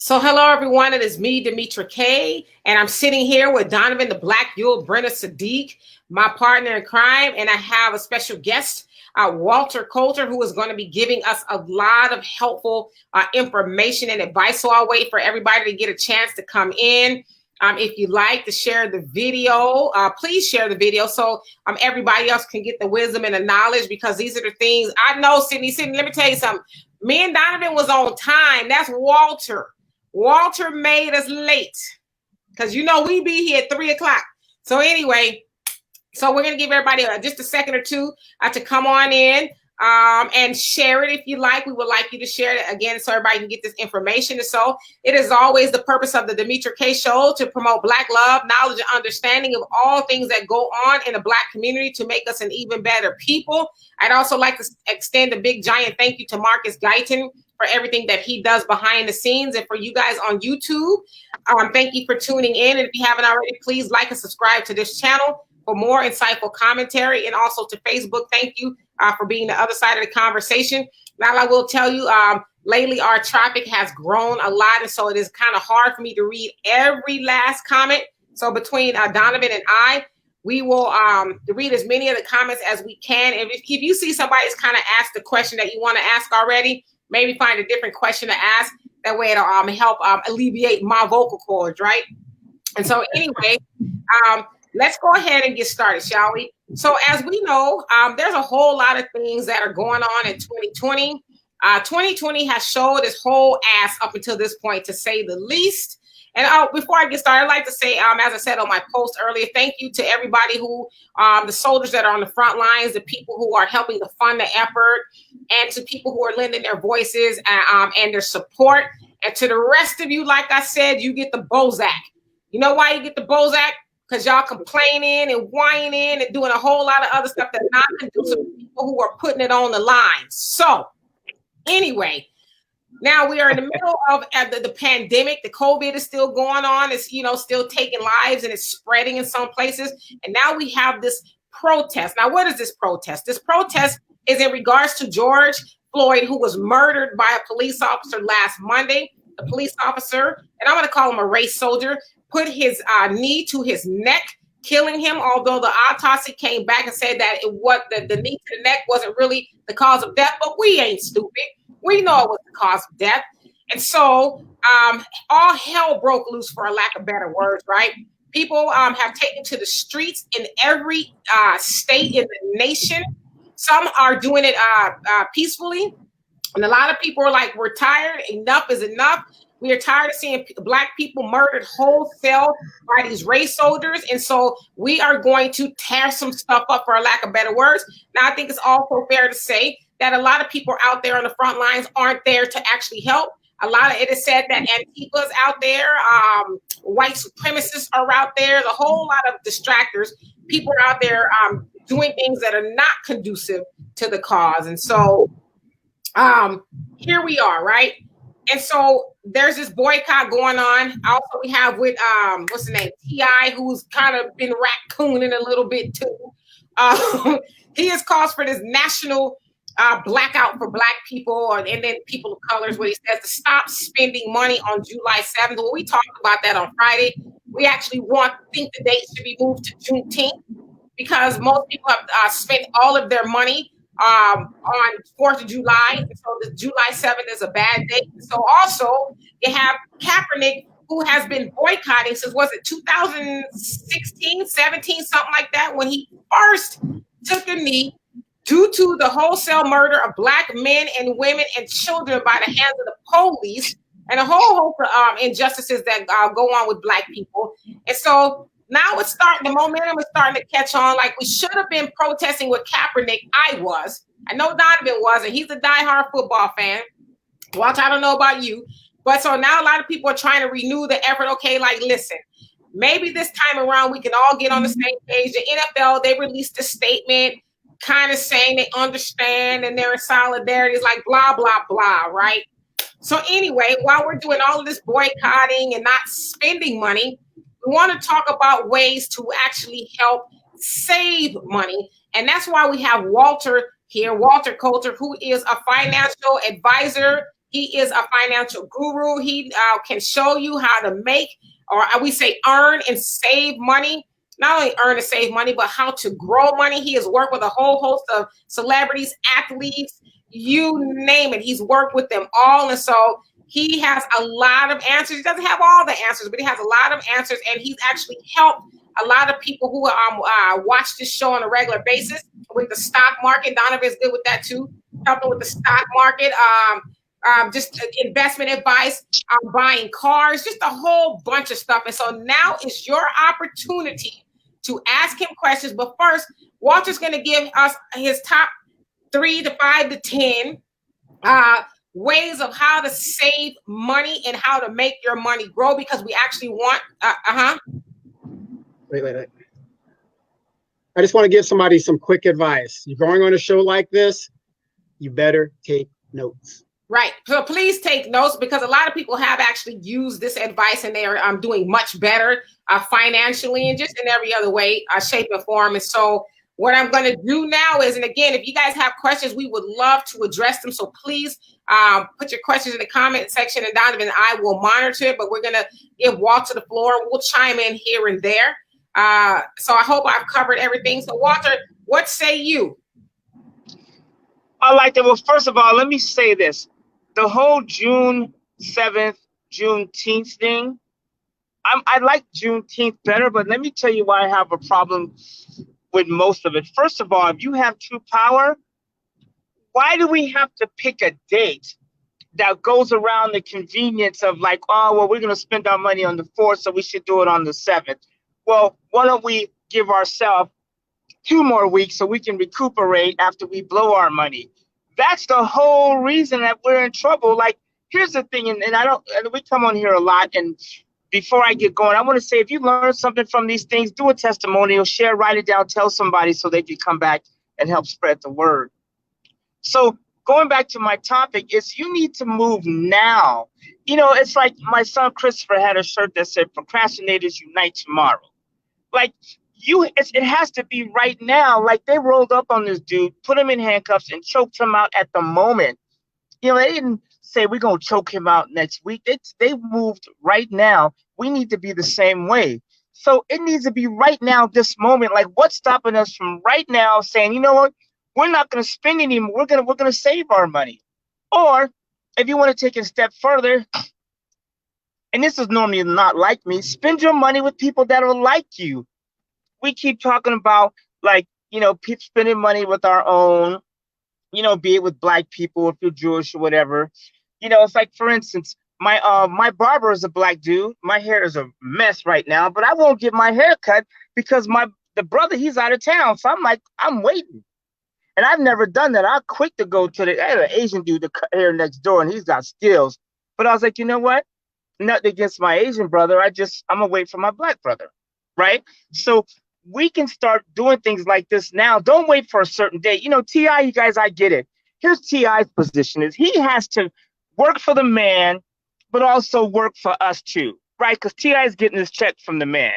So hello everyone, it is me, Demetra K, and I'm sitting here with Donovan the Black Yule Brenner Sadiq, my partner in crime, and I have a special guest, Walter Coulter, who is going to be giving us a lot of helpful information and advice. So I'll wait for everybody to get a chance to come in. If you'd like to share the video, please share the video so everybody else can get the wisdom and the knowledge, because these are the things I know. Sydney, let me tell you something. Me and Donovan was on time. That's Walter. Walter made us late because we be here at 3:00. So anyway, so we're gonna give everybody just a second or two to come on in and share it if you like. We would like you to share it again so everybody can get this information. And so it is always the purpose of the Demetra K Show to promote Black love, knowledge, and understanding of all things that go on in the Black community to make us an even better people. I'd also like to extend a big giant thank you to Marcus Guyton for everything that he does behind the scenes, and for you guys on YouTube. Thank you for tuning in. And if you haven't already, please like and subscribe to this channel for more insightful commentary, and also to Facebook. Thank you for being the other side of the conversation. Now, I will tell you, lately our traffic has grown a lot, and so it is kind of hard for me to read every last comment. So between Donovan and I, we will read as many of the comments as we can. And if you see somebody's kind of asked the question that you want to ask already, maybe find a different question to ask. That way it'll help alleviate my vocal cords, right? And so anyway, let's go ahead and get started, shall we? So as we know, there's a whole lot of things that are going on in 2020. 2020 has showed its whole ass up until this point, to say the least. And before I get started, I'd like to say, as I said on my post earlier, thank you to everybody who, the soldiers that are on the front lines, the people who are helping to fund the effort, and to people who are lending their voices and their support. And to the rest of you, like I said, you get the Bozak. You know why you get the Bozak? Because y'all complaining and whining and doing a whole lot of other stuff that's not conducive to people who are putting it on the line. So anyway, now we are in the middle of the pandemic. The COVID is still going on. It's, still taking lives, and it's spreading in some places. And now we have this protest. Now, what is this protest? This protest is in regards to George Floyd, who was murdered by a police officer last Monday. The police officer, and I'm going to call him a race soldier, put his knee to his neck, killing him, although the autopsy came back and said that the knee to the neck wasn't really the cause of death. But we ain't stupid. We know it was the cause of death. And so all hell broke loose, for a lack of better words, right? People have taken to the streets in every state in the nation. Some are doing it peacefully. And a lot of people are like, we're tired. Enough is enough. We are tired of seeing Black people murdered wholesale by these race soldiers. And so we are going to tear some stuff up, for a lack of better words. Now, I think it's also fair to say that a lot of people out there on the front lines aren't there to actually help. A lot of it is said that Antifa's out there, white supremacists are out there, the whole lot of distractors. People are out there doing things that are not conducive to the cause. And so here we are, right? And so there's this boycott going on. Also, we have with what's the name, T.I., who's kind of been raccooning a little bit too. He has called for this national blackout for Black people, and then people of colors, what he says, to stop spending money on July 7th. Well, we talked about that on Friday. We actually think the date should be moved to Juneteenth, because most people have spent all of their money on 4th of July. So the July 7th is a bad date. So also you have Kaepernick, who has been boycotting since, was it 2016, 17, something like that, when he first took a knee due to the wholesale murder of Black men and women and children by the hands of the police, and a whole host of injustices that go on with Black people. And so now the momentum is starting to catch on. Like, we should have been protesting with Kaepernick. I know Donovan was, and he's a diehard football fan. Walter, I don't know about you. But so now a lot of people are trying to renew the effort. Okay, like, listen, maybe this time around we can all get on the same page. The NFL, they released a statement kind of saying they understand and they're in solidarity. It's like blah, blah, blah, right? So anyway, while we're doing all of this boycotting and not spending money, we want to talk about ways to actually help save money. And that's why we have Walter here, Walter Coulter, who is a financial advisor. He is a financial guru. He can show you how to make, or we say earn and save money. Not only earn and save money, but how to grow money. He has worked with a whole host of celebrities, athletes, you name it. He's worked with them all. And so he has a lot of answers. He doesn't have all the answers, but he has a lot of answers. And he's actually helped a lot of people who watch this show on a regular basis with the stock market. Donovan is good with that too, helping with the stock market. Just investment advice, buying cars, just a whole bunch of stuff. And so now is your opportunity to ask him questions. But first, Walter's going to give us his top 3 to 5 to 10 ways of how to save money and how to make your money grow, because we actually want, Wait. I just want to give somebody some quick advice. You're going on a show like this, you better take notes. Right. So please take notes, because a lot of people have actually used this advice and they are doing much better financially and just in every other way, shape, and form. And so what I'm going to do now is, and again, if you guys have questions, we would love to address them. So please put your questions in the comment section, and Donovan and I will monitor it. But we're going to give Walter the floor. We'll chime in here and there. So I hope I've covered everything. So Walter, what say you? I like that. Well, first of all, let me say this. The whole June 7th, Juneteenth thing, I like Juneteenth better, but let me tell you why I have a problem with most of it. First of all, if you have true power, why do we have to pick a date that goes around the convenience of like, oh, well, we're going to spend our money on the 4th, so we should do it on the 7th. Well, why don't we give ourselves 2 more weeks so we can recuperate after we blow our money? That's the whole reason that we're in trouble. Like, here's the thing, and we come on here a lot, and before I get going, I want to say, if you learn something from these things, do a testimonial, share, write it down, tell somebody so they can come back and help spread the word. So going back to my topic is you need to move now. You know, it's like my son Christopher had a shirt that said procrastinators unite tomorrow. Like, it has to be right now. Like, they rolled up on this dude, put him in handcuffs, and choked him out at the moment. You know, they didn't say we're going to choke him out next week. They moved right now. We need to be the same way. So it needs to be right now, this moment. Like, what's stopping us from right now saying, you know what, we're not going to spend anymore. We're going to save our money. Or if you want to take it a step further, and this is normally not like me, spend your money with people that are like you. We keep talking about, like, you know, spending money with our own, you know, be it with Black people, if you're Jewish or whatever. You know, it's like, for instance, my barber is a Black dude. My hair is a mess right now, but I won't get my hair cut because the brother, he's out of town. So I'm like, I'm waiting. And I've never done that. I'm quick to go to the Asian dude to cut hair next door, and he's got skills. But I was like, you know what? Nothing against my Asian brother. I'm gonna wait for my Black brother, right? So we can start doing things like this now. Don't wait for a certain date. You know, T.I., you guys, I get it. Here's T.I.'s position is he has to work for the man, but also work for us too, right? Because T.I. is getting his check from the man,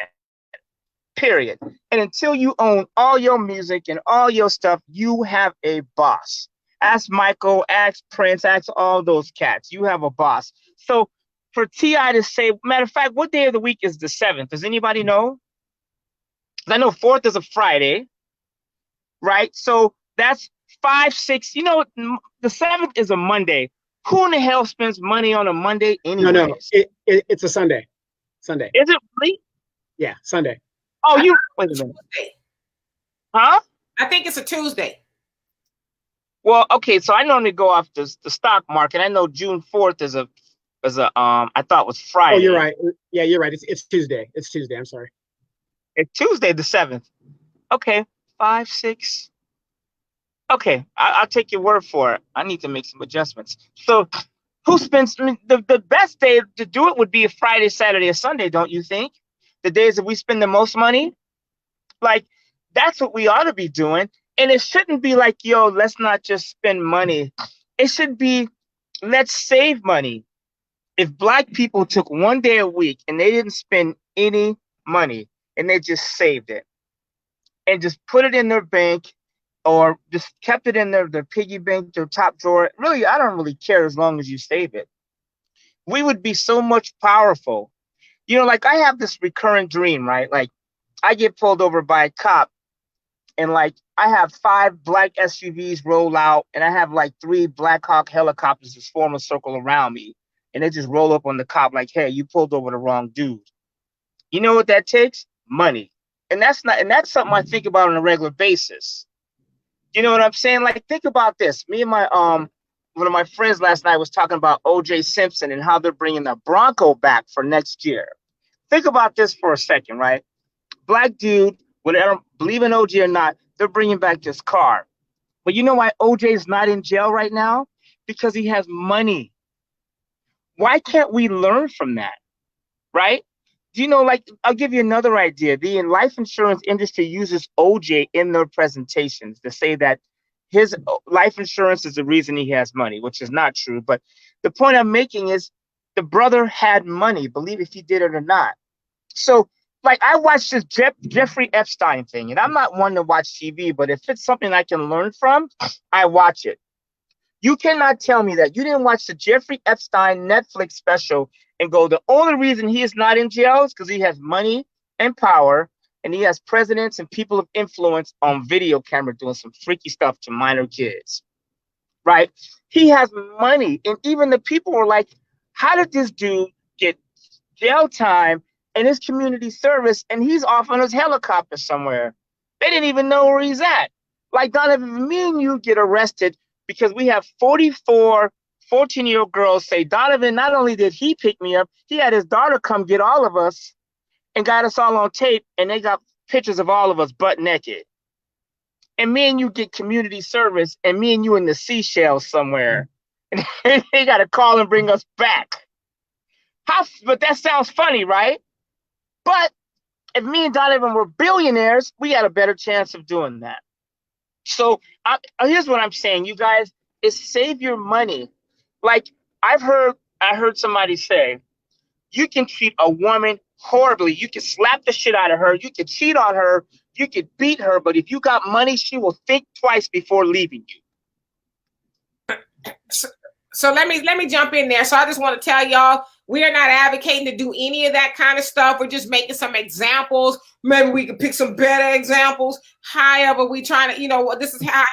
period. And until you own all your music and all your stuff, you have a boss. Ask Michael, ask Prince, ask all those cats. You have a boss. So for T.I. to say, matter of fact, what day of the week is the 7th? Does anybody know? I know 4th is a Friday, right? So that's 5, 6. You know, the 7th is a Monday. Who in the hell spends money on a Monday anyway? No, it's a Sunday. Sunday. Is it really? Yeah, Sunday. Oh, wait a minute. Tuesday. Huh? I think it's a Tuesday. Well, okay, so I normally go off the stock market. I know June 4th is a I thought was Friday. Oh, you're right. Yeah, you're right. It's Tuesday. It's Tuesday. I'm sorry. It's Tuesday the 7th. Okay, 5, 6. Okay, I'll take your word for it. I need to make some adjustments. So who spends, I mean, the best day to do it would be a Friday, Saturday, or Sunday, don't you think? The days that we spend the most money? Like, that's what we ought to be doing. And it shouldn't be like, yo, let's not just spend money. It should be, let's save money. If Black people took one day a week and they didn't spend any money and they just saved it and just put it in their bank or just kept it in their piggy bank, their top drawer. Really, I don't really care as long as you save it. We would be so much powerful. Like I have this recurrent dream, right? Like I get pulled over by a cop and like I have 5 black SUVs roll out and I have like 3 Black Hawk helicopters just form a circle around me. And they just roll up on the cop like, hey, you pulled over the wrong dude. You know what that takes? Money. And that's something I think about on a regular basis. You know what I'm saying? Like, think about this. Me and my one of my friends last night was talking about OJ Simpson and how they're bringing the Bronco back for next year. Think about this for a second, right? Black dude, whatever, believe in OJ or not, they're bringing back this car. But you know why OJ is not in jail right now? Because he has money. Why can't we learn from that, right? Like, I'll give you another idea. The life insurance industry uses OJ in their presentations to say that his life insurance is the reason he has money, which is not true. But the point I'm making is the brother had money, believe if he did it or not. So, like, I watched this Jeffrey Epstein thing, and I'm not one to watch TV, but if it's something I can learn from, I watch it. You cannot tell me that you didn't watch the Jeffrey Epstein Netflix special and go, the only reason he is not in jail is because he has money and power, and he has presidents and people of influence on video camera doing some freaky stuff to minor kids, right? He has money, and even the people were like, how did this dude get jail time and his community service, and he's off on his helicopter somewhere? They didn't even know where he's at. Like, Donovan, me and you get arrested because we have 44 14-year-old girls say, Donovan, not only did he pick me up, he had his daughter come get all of us and got us all on tape, and they got pictures of all of us butt naked. And me and you get community service, and me and you in the seashells somewhere. And they got to call and bring us back. But that sounds funny, right? But if me and Donovan were billionaires, we had a better chance of doing that. So here's what I'm saying, you guys, is save your money. Like I heard somebody say, you can treat a woman horribly. You can slap the shit out of her. You can cheat on her. You can beat her. But if you got money, she will think twice before leaving you. So let me jump in there. So I just want to tell y'all, we are not advocating to do any of that kind of stuff. We're just making some examples. Maybe we could pick some better examples. However, we trying to, this is how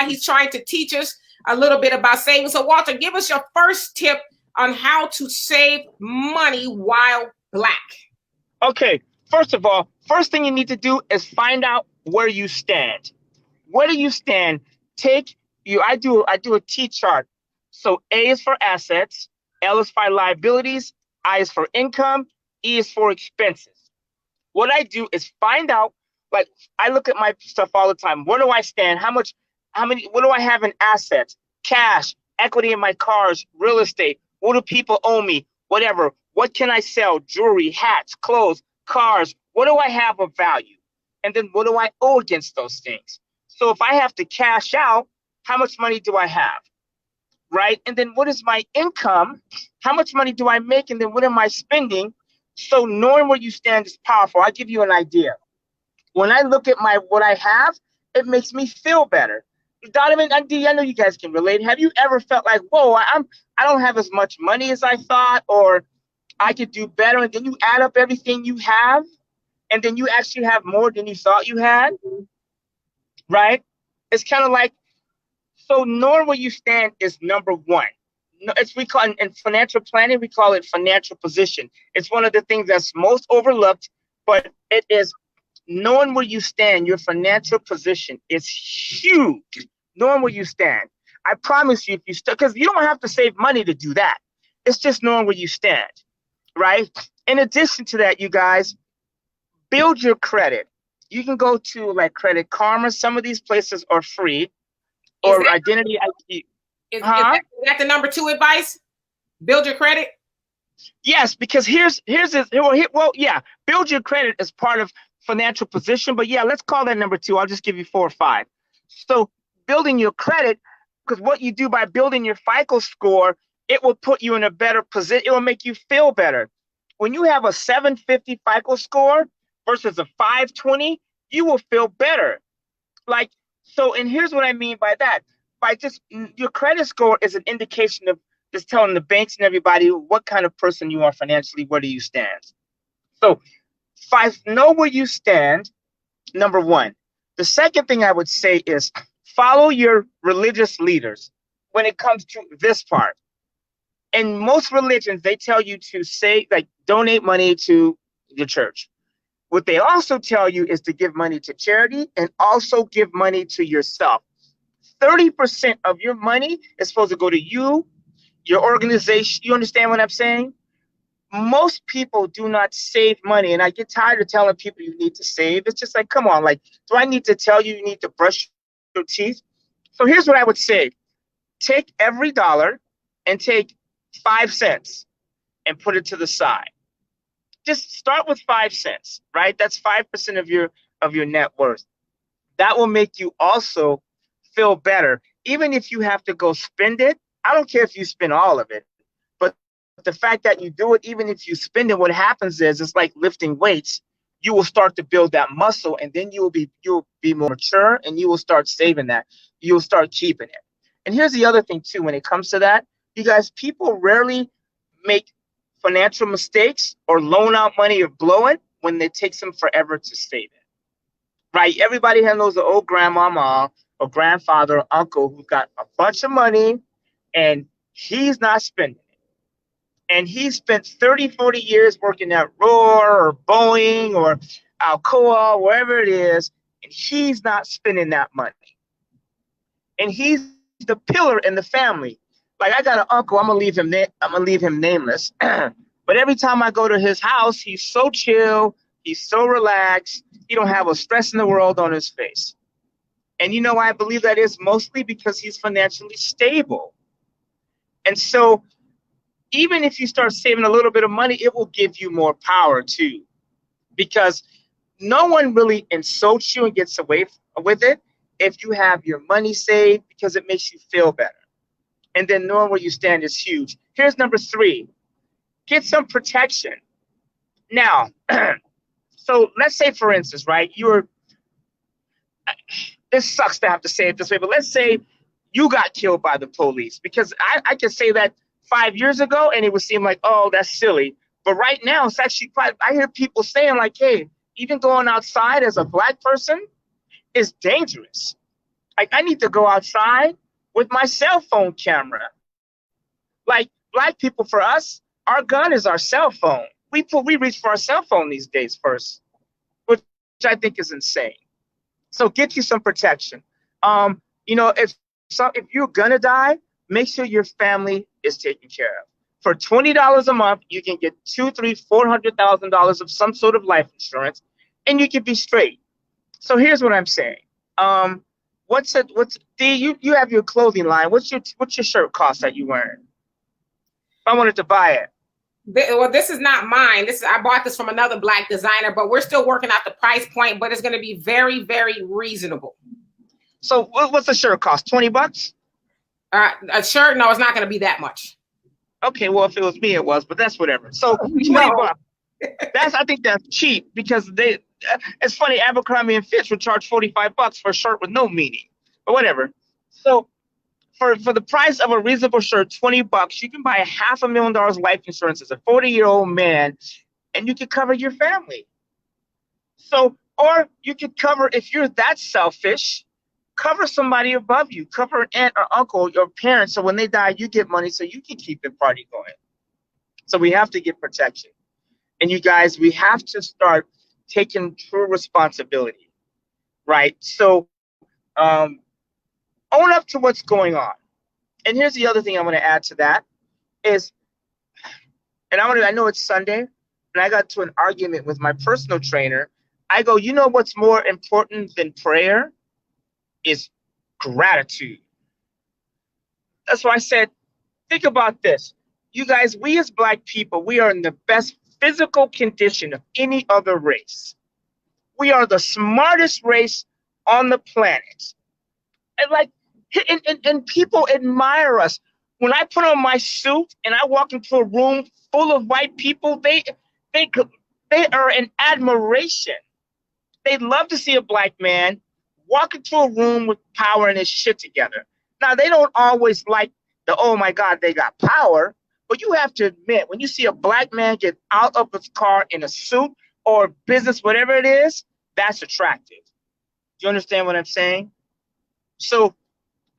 he's trying to teach us a little bit about saving. So Walter, give us your first tip on how to save money while black. Okay. First of all, first thing you need to do is find out where you stand. Where do you stand? I do a T chart. So A is for assets, L is for liabilities, I is for income, E is for expenses. What I do is find out, like I look at my stuff all the time. Where do I stand? What do I have in assets? Cash, equity in my cars, real estate. What do people owe me? Whatever. What can I sell? Jewelry, hats, clothes, cars. What do I have of value? And then what do I owe against those things? So if I have to cash out, how much money do I have? Right? And then what is my income? How much money do I make? And then what am I spending? So knowing where you stand is powerful. I'll give you an idea. When I look at what I have, it makes me feel better. Donovan, I know you guys can relate. Have you ever felt like, whoa, I don't have as much money as I thought, or I could do better? And then you add up everything you have, and then you actually have more than you thought you had, right? It's kind of like, so knowing where you stand is number one. We call in financial planning, we call it financial position. It's one of the things that's most overlooked, but it is knowing where you stand. Your financial position is huge. Knowing where you stand. I promise you, because you don't have to save money to do that. It's just knowing where you stand, right? In addition to that, you guys, build your credit. You can go to like Credit Karma. Some of these places are free. Or Identity IQ. Is that the number 2 advice? Build your credit? Yes, because here's this. Well, yeah, build your credit as part of financial position. But yeah, let's call that number 2. I'll just give you 4 or 5. So building your credit, because what you do by building your FICO score, it will put you in a better position. It will make you feel better. When you have a 750 FICO score versus a 520, you will feel better. Like, So, and here's what I mean by that. By just your credit score is an indication of just telling the banks and everybody what kind of person you are financially, where do you stand. So, know where you stand, number one. The second thing I would say is follow your religious leaders when it comes to this part. In most religions, they tell you to say, like, donate money to your church. What they also tell you is to give money to charity and also give money to yourself. 30% of your money is supposed to go to you, your organization. You understand what I'm saying? Most people do not save money. And I get tired of telling people you need to save. It's just like, come on, like, do I need to tell you you need to brush your teeth? So here's what I would say. Take every dollar and take 5 cents and put it to the side. Just start with 5 cents, right? That's 5% of your net worth. That will make you also feel better. Even if you have to go spend it, I don't care if you spend all of it, but the fact that you do it, even if you spend it, what happens is it's like lifting weights. You will start to build that muscle, and then you'll be more mature, and you will start saving that. You'll start keeping it. And here's the other thing too, when it comes to that, you guys, people rarely make financial mistakes or loan out money or blow it when it takes them forever to save it. Right? Everybody knows the old grandmama or grandfather or uncle who got a bunch of money and he's not spending it. And he spent 30, 40 years working at Roar or Boeing or Alcoa, wherever it is, and he's not spending that money. And he's the pillar in the family. Like, I got an uncle, I'm gonna leave him nameless. But every time I go to his house, he's so chill, he's so relaxed, he don't have a stress in the world on his face. And you know why I believe that is? Mostly because he's financially stable. And so even if you start saving a little bit of money, it will give you more power too. Because no one really insults you and gets away with it if you have your money saved, because it makes you feel better. And then knowing where you stand is huge. Here's number 3. Get some protection. Now, so let's say, for instance, right, this sucks to have to say it this way, but let's say you got killed by the police, because I can say that 5 years ago and it would seem like, oh, that's silly. But right now, it's actually quite, I hear people saying like, hey, even going outside as a black person is dangerous. Like, I need to go outside with my cell phone camera. Like, black people, for us, our gun is our cell phone. We reach for our cell phone these days first, which I think is insane. So get you some protection. If you're gonna die, make sure your family is taken care of. For $20 a month, you can get $200,000, $300,000, $400,000 of some sort of life insurance, and you can be straight. So here's what I'm saying. You have your clothing line. What's your shirt cost that you wearing? If I wanted to buy it. Well, this is not mine. I bought this from another black designer, but we're still working out the price point, but it's going to be very, very reasonable. So what's the shirt cost? $20? A shirt? No, it's not going to be that much. Okay, well, if it was me, it was, but that's whatever. So $20. I think that's cheap, because it's funny, Abercrombie and Fitch would charge $45 for a shirt with no meaning, but whatever. So for the price of a reasonable shirt, $20, you can buy $500,000 life insurance as a 40-year-old man, and you can cover your family. So, or you could cover, if you're that selfish, cover somebody above you, cover an aunt or uncle, your parents, so when they die, you get money so you can keep the party going. So we have to get protection. And you guys, we have to start taking true responsibility, right? So own up to what's going on. And here's the other thing I want to add to that is, and I know it's Sunday, and I got to an argument with my personal trainer. I go, you know what's more important than prayer is gratitude. That's why I said, think about this. You guys, we as black people, we are in the best physical condition of any other race. We are the smartest race on the planet. And people admire us. When I put on my suit and I walk into a room full of white people, they are in admiration. They love to see a black man walk into a room with power and his shit together. Now, they don't always like oh my God, they got power. But you have to admit, when you see a black man get out of his car in a suit or business, whatever it is, that's attractive. Do you understand what I'm saying? So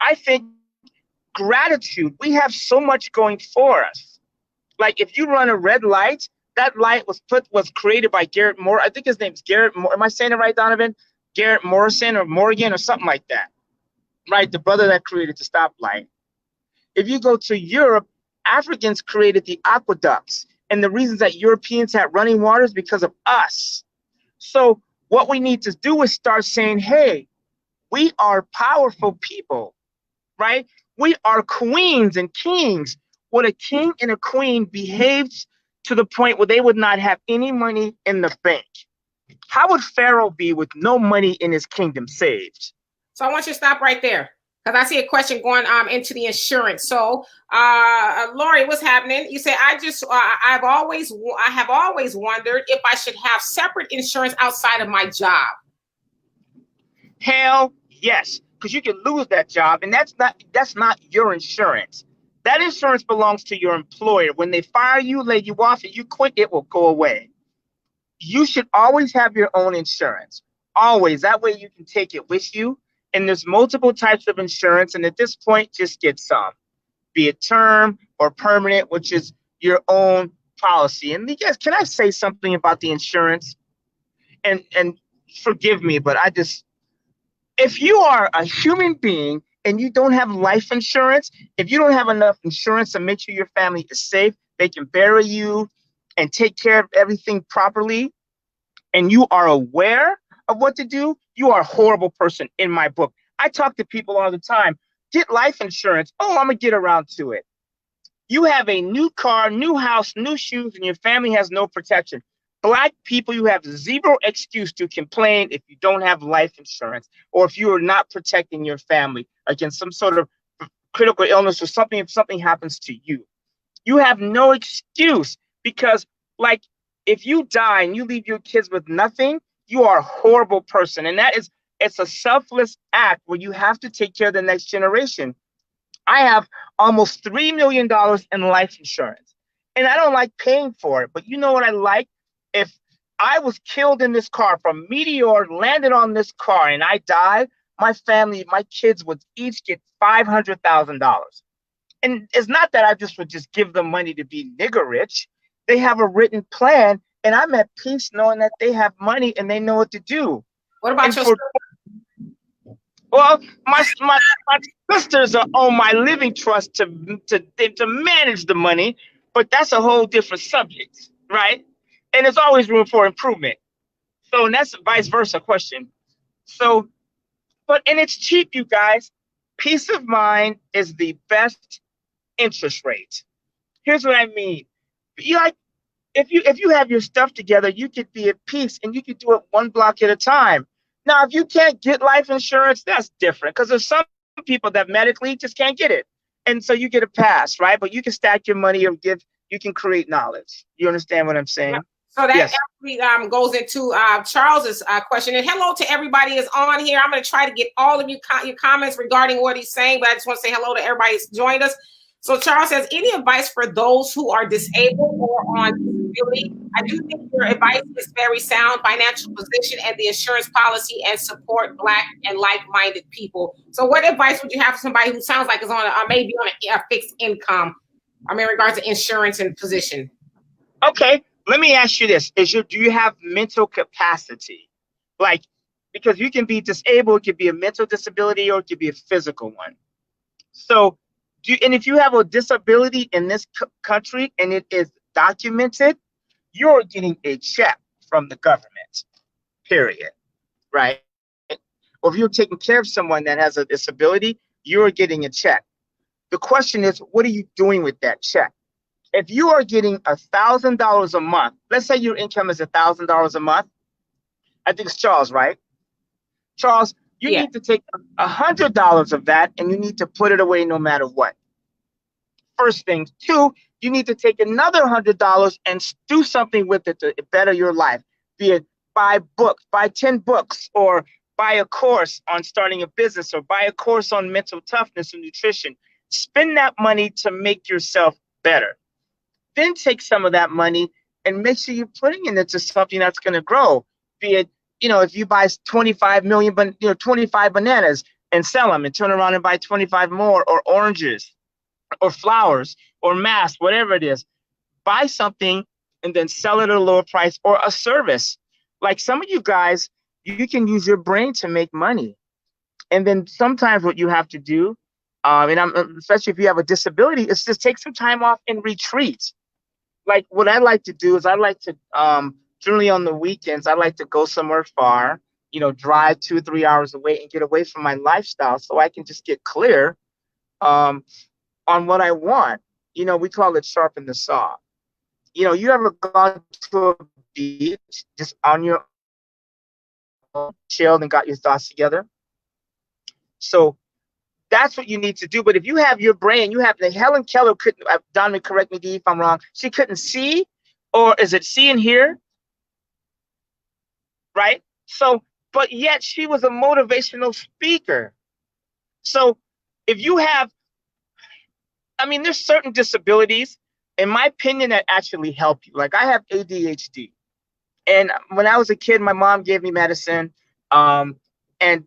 I think gratitude, we have so much going for us. Like if you run a red light, that light was created by Garrett Moore. I think his name's Garrett Moore. Am I saying it right, Donovan? Garrett Morrison or Morgan or something like that. Right? The brother that created the stoplight. If you go to Europe, Africans created the aqueducts. And the reasons that Europeans had running water is because of us. So what we need to do is start saying, hey, we are powerful people, right? We are queens and kings. When a king and a queen behaved to the point where they would not have any money in the bank, how would Pharaoh be with no money in his kingdom saved? So I want you to stop right there because I see a question going into the insurance. So, Lori, what's happening? You say I have always wondered if I should have separate insurance outside of my job. Hell yes, because you can lose that job, and that's not your insurance. That insurance belongs to your employer. When they fire you, lay you off, and you quit, it will go away. You should always have your own insurance. Always. That way you can take it with you. And there's multiple types of insurance. And at this point, just get some. Be it term or permanent, which is your own policy. And yes, can I say something about the insurance? And forgive me, but if you are a human being and you don't have life insurance, if you don't have enough insurance to make sure your family is safe, they can bury you and take care of everything properly, and you are aware of what to do, you are a horrible person in my book. I talk to people all the time. Get life insurance. Oh, I'm going to get around to it. You have a new car, new house, new shoes, and your family has no protection. Black people, you have zero excuse to complain if you don't have life insurance or if you are not protecting your family against some sort of critical illness or something if something happens to you. You have no excuse because, like, if you die and you leave your kids with nothing, you are a horrible person. And it's a selfless act where you have to take care of the next generation. I have almost $3 million in life insurance, and I don't like paying for it. But you know what I like? If I was killed in this car, if a meteor landed on this car and I died, my family, my kids would each get $500,000. And it's not that I would just give them money to be nigger rich. They have a written plan, and I'm at peace knowing that they have money and they know what to do. What about your Well, my sisters are on my living trust to manage the money, but that's a whole different subject, right? And there's always room for improvement. So, and that's a vice versa question. So, and it's cheap, you guys. Peace of mind is the best interest rate. Here's what I mean. If you have your stuff together, you could be at peace and you could do it one block at a time. Now, if you can't get life insurance, that's different because there's some people that medically just can't get it. And so you get a pass, right? But you can stack your money or you can create knowledge. You understand what I'm saying? Yeah. So that actually goes into Charles's question. And hello to everybody is on here. I'm going to try to get all of your comments regarding what he's saying, but I just want to say hello to everybody who's joined us. So Charles says, any advice for those who are disabled or on disability? I do think your advice is very sound. Financial position and the insurance policy and support Black and like-minded people. So what advice would you have for somebody who sounds like is on maybe on a fixed income? I mean, in regards to insurance and position. Okay, let me ask you this: do you have mental capacity? Like, because you can be disabled, it could be a mental disability or it could be a physical one. So, and if you have a disability in this country and it is documented, you're getting a check from the government, period, right? Or if you're taking care of someone that has a disability, you're getting a check. The question is, what are you doing with that check? If you are getting $1,000 a month, let's say your income is $1,000 a month. I think it's Charles, right? Charles, you need to take $100 of that and you need to put it away no matter what. First thing. Two, you need to take another $100 and do something with it to better your life. Be it buy books, buy 10 books, or buy a course on starting a business or buy a course on mental toughness or nutrition. Spend that money to make yourself better. Then take some of that money and make sure you're putting it into something that's going to grow. Be it, if you buy 25 million, 25 bananas and sell them and turn around and buy 25 more, or oranges or flowers or masks, whatever it is, buy something and then sell it at a lower price, or a service. Like some of you guys, you can use your brain to make money. And then sometimes what you have to do, especially if you have a disability, is just take some time off and retreat. Like what I like to do is I like to, generally on the weekends, I like to go somewhere far, drive 2-3 hours away and get away from my lifestyle so I can just get clear on what I want. We call it sharpen the saw. You ever gone to a beach just on your own, chilled and got your thoughts together? So that's what you need to do. But if you have your brain, Helen Keller couldn't, Donovan, correct me, D, if I'm wrong, she couldn't see, or is it see and hear? Right? So, but yet she was a motivational speaker. So if you have, there's certain disabilities, in my opinion, that actually help you. Like I have ADHD. And when I was a kid, my mom gave me medicine. And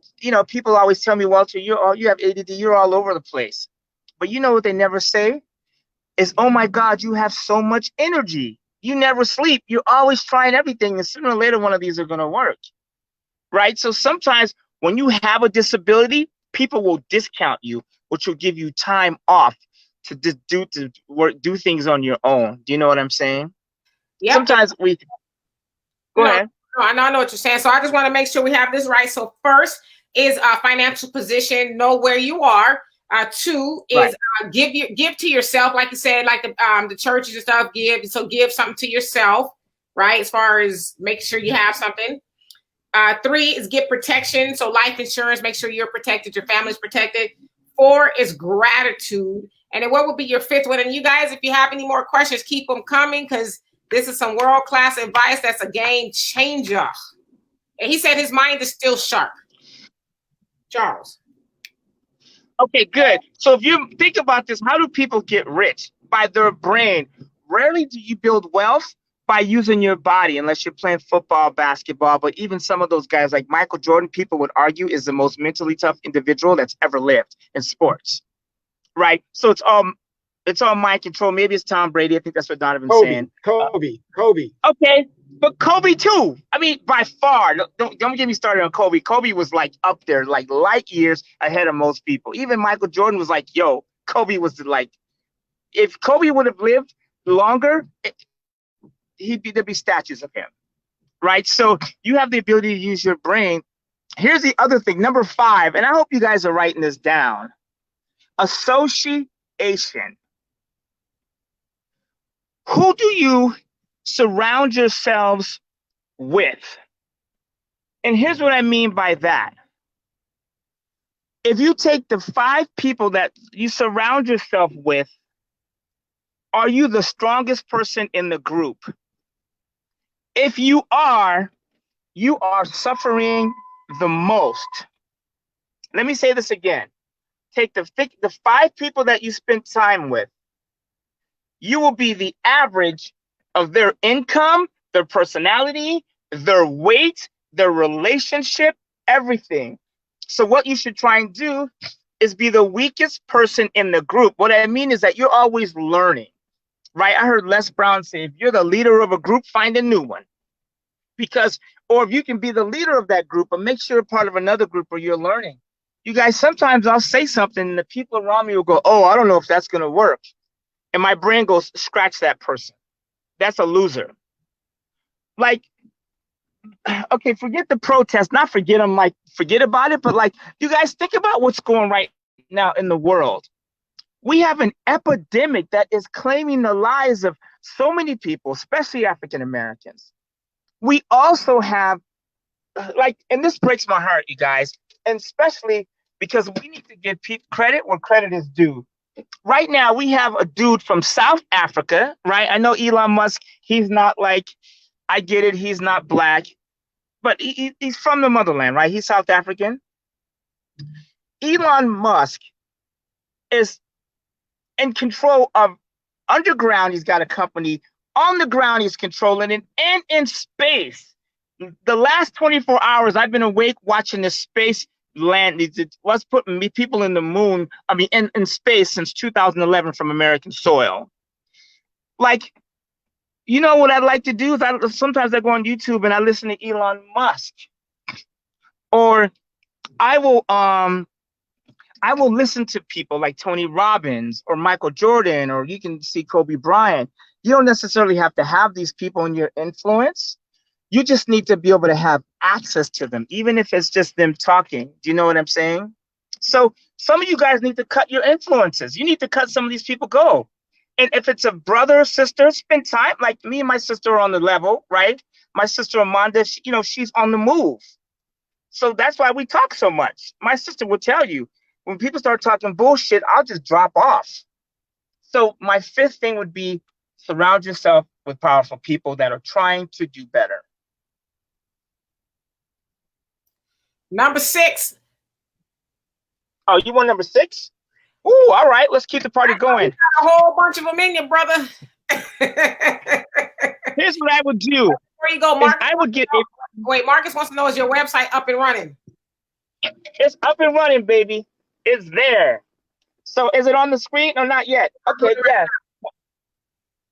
people always tell me, Walter, you have ADD, you're all over the place. But you know what they never say is, oh my God, you have so much energy. You never sleep. You're always trying everything. And sooner or later, one of these are going to work. Right? So sometimes when you have a disability, people will discount you, which will give you time off to do things on your own. Do you know what I'm saying? Yeah. Sometimes we go ahead. No, I know what you're saying. So I just want to make sure we have this right. So first is a financial position, know where you are. Two is give to yourself, like you said, like the churches and stuff. Give something to yourself, right? As far as making sure you have something. 3 is get protection, so life insurance. Make sure you're protected, your family's protected. 4 is gratitude. And then what would be your 5th one? And you guys, if you have any more questions, keep them coming, because this is some world-class advice that's a game changer. And he said his mind is still sharp. Charles. Okay, good. So if you think about this, how do people get rich? By their brain. Rarely do you build wealth by using your body, unless you're playing football, basketball. But even some of those guys like Michael Jordan, people would argue is the most mentally tough individual that's ever lived in sports. Right? So it's all mind control. Maybe it's Tom Brady. I think that's what Donovan's saying. Kobe. Okay, but Kobe too. By far. Don't get me started on Kobe. Kobe was like up there, like light years ahead of most people. Even Michael Jordan was like, yo, Kobe was like, if Kobe would have lived longer, there'd be statues of him. Right? So you have the ability to use your brain. Here's the other thing, number 5, and I hope you guys are writing this down. Association. Who do you surround yourselves with? And here's what I mean by that. If you take the 5 people that you surround yourself with, are you the strongest person in the group? If you are suffering the most. Let me say this again. Take the 5 people that you spend time with. You will be the average of their income, their personality, their weight, their relationship, everything. So what you should try and do is be the weakest person in the group. What I mean is that you're always learning, right? I heard Les Brown say, if you're the leader of a group, find a new one. Or if you can be the leader of that group, but make sure you're part of another group where you're learning. You guys, sometimes I'll say something and the people around me will go, oh, I don't know if that's going to work. And my brain goes, scratch that person. That's a loser. Like, okay, forget the protest, not forget them, like forget about it. But like, you guys think about what's going right now in the world. We have an epidemic that is claiming the lives of so many people, especially African Americans. We also have, and this breaks my heart, you guys, and especially because we need to give credit where credit is due. Right now, we have a dude from South Africa, right? I know Elon Musk, he's not like, I get it, he's not black. but he's from the motherland, right? He's South African. Elon Musk is in control of underground. He's got a company. On the ground, he's controlling it, and in space. The last 24 hours, I've been awake watching this space land. Let's put people in the moon, in space since 2011 from American soil. Like, you know what I'd like to do is sometimes I go on YouTube and I listen to Elon Musk, or I will listen to people like Tony Robbins or Michael Jordan, or you can see Kobe Bryant. You don't necessarily have to have these people in your influence. You just need to be able to have access to them, even if it's just them talking. Do you know what I'm saying? So some of you guys need to cut your influences. You need to cut some of these people go. And if it's a brother or sister, spend time. Like me and my sister are on the level, right? My sister Amanda, she's on the move. So that's why we talk so much. My sister will tell you, when people start talking bullshit, I'll just drop off. So my fifth thing would be surround yourself with powerful people that are trying to do better. Number 6. Oh, you want number 6? Ooh, all right. Let's keep the party going. Got a whole bunch of them in you, brother. Here's what I would do. Where you go, Marcus? I would get it. Wait, Marcus wants to know, is your website up and running? It's up and running, baby. It's there. So is it on the screen or not yet? Okay, yeah.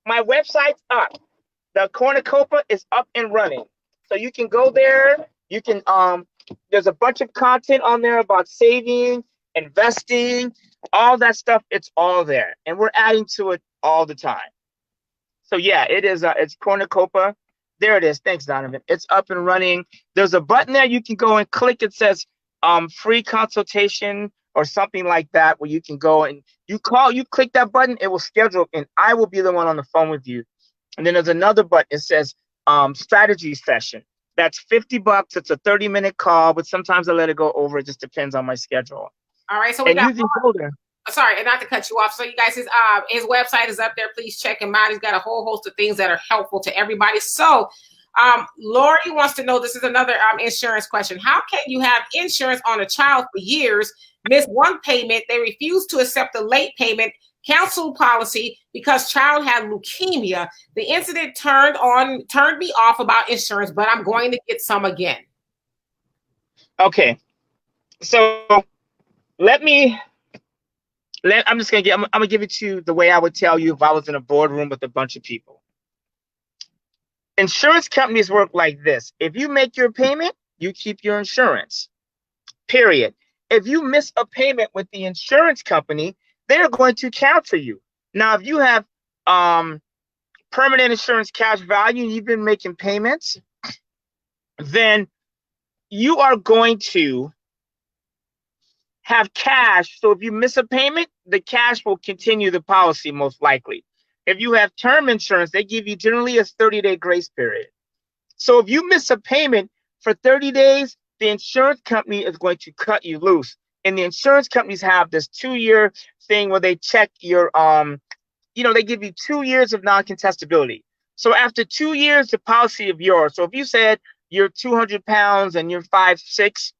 My website's up. The Cornucopia is up and running. So you can go there. You can there's a bunch of content on there about saving, investing, all that stuff. It's all there. And we're adding to it all the time. So yeah, it is it's Cornucopia. There it is. Thanks, Donovan. It's up and running. There's a button there you can go and click. It says free consultation or something like that, where you can go and you click that button, it will schedule, and I will be the one on the phone with you. And then there's another button. It says strategy session. That's $50. It's a 30-minute call, but sometimes I let it go over. It just depends on my schedule. All right, so we got. Sorry, and not to cut you off. So you guys, his website is up there. Please check him out. He's got a whole host of things that are helpful to everybody. So Lori wants to know, this is another insurance question. How can you have insurance on a child for years, miss one payment, they refuse to accept the late payment, cancel policy because child had leukemia? The incident turned me off about insurance, but I'm going to get some again. Okay. So I'm gonna give it to you the way I would tell you if I was in a boardroom with a bunch of people. Insurance companies work like this. If you make your payment, you keep your insurance, period. If you miss a payment with the insurance company, they're going to counter you. Now, if you have permanent insurance cash value and you've been making payments, then you are going to have cash. So if you miss a payment, the cash will continue the policy most likely. If you have term insurance, they give you generally a 30-day grace period. So if you miss a payment for 30 days, the insurance company is going to cut you loose. And the insurance companies have this 2-year thing where they check your, they give you 2 years of non-contestability. So after 2 years, the policy of yours. So if you said you're 200 pounds and you're 5'6",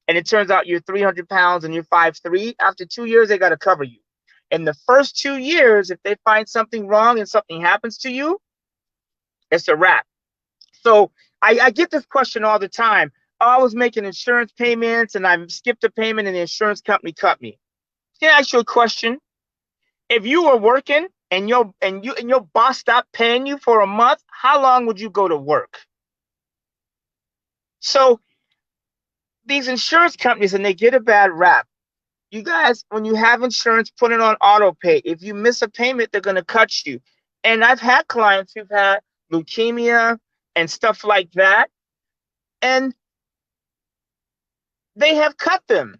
and it turns out you're 300 pounds and you're 5'3", after 2 years, they got to cover you. In the first 2 years, if they find something wrong and something happens to you, it's a wrap. So I get this question all the time. I was making insurance payments and I skipped a payment and the insurance company cut me. Can I ask you a question? If you were working and your boss stopped paying you for a month, how long would you go to work? So these insurance companies, and they get a bad rap. You guys, when you have insurance, put it on auto pay. If you miss a payment, they're going to cut you. And I've had clients who've had leukemia and stuff like that, and they have cut them,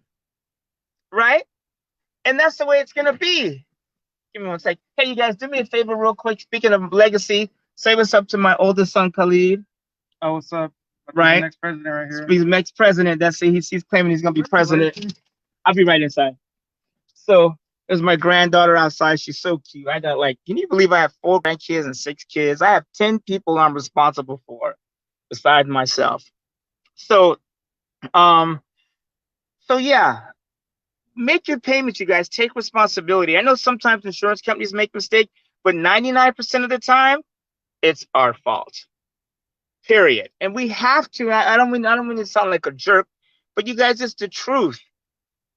right? And that's the way it's going to be. Give me one sec. Hey, you guys, do me a favor real quick. Speaking of legacy, say what's up to my oldest son, Khalid. Oh, what's up? Right? The next president right here. He's the next president. That's it. He's claiming he's going to be president. I'll be right inside. So there's my granddaughter outside. She's so cute. I got can you believe I have 4 grandkids and 6 kids? I have 10 people I'm responsible for besides myself. So, um, so yeah, make your payments, you guys. Take responsibility. I know sometimes insurance companies make mistakes, but 99% of the time, it's our fault. Period. And we have to. I don't mean to sound like a jerk, but you guys, it's the truth.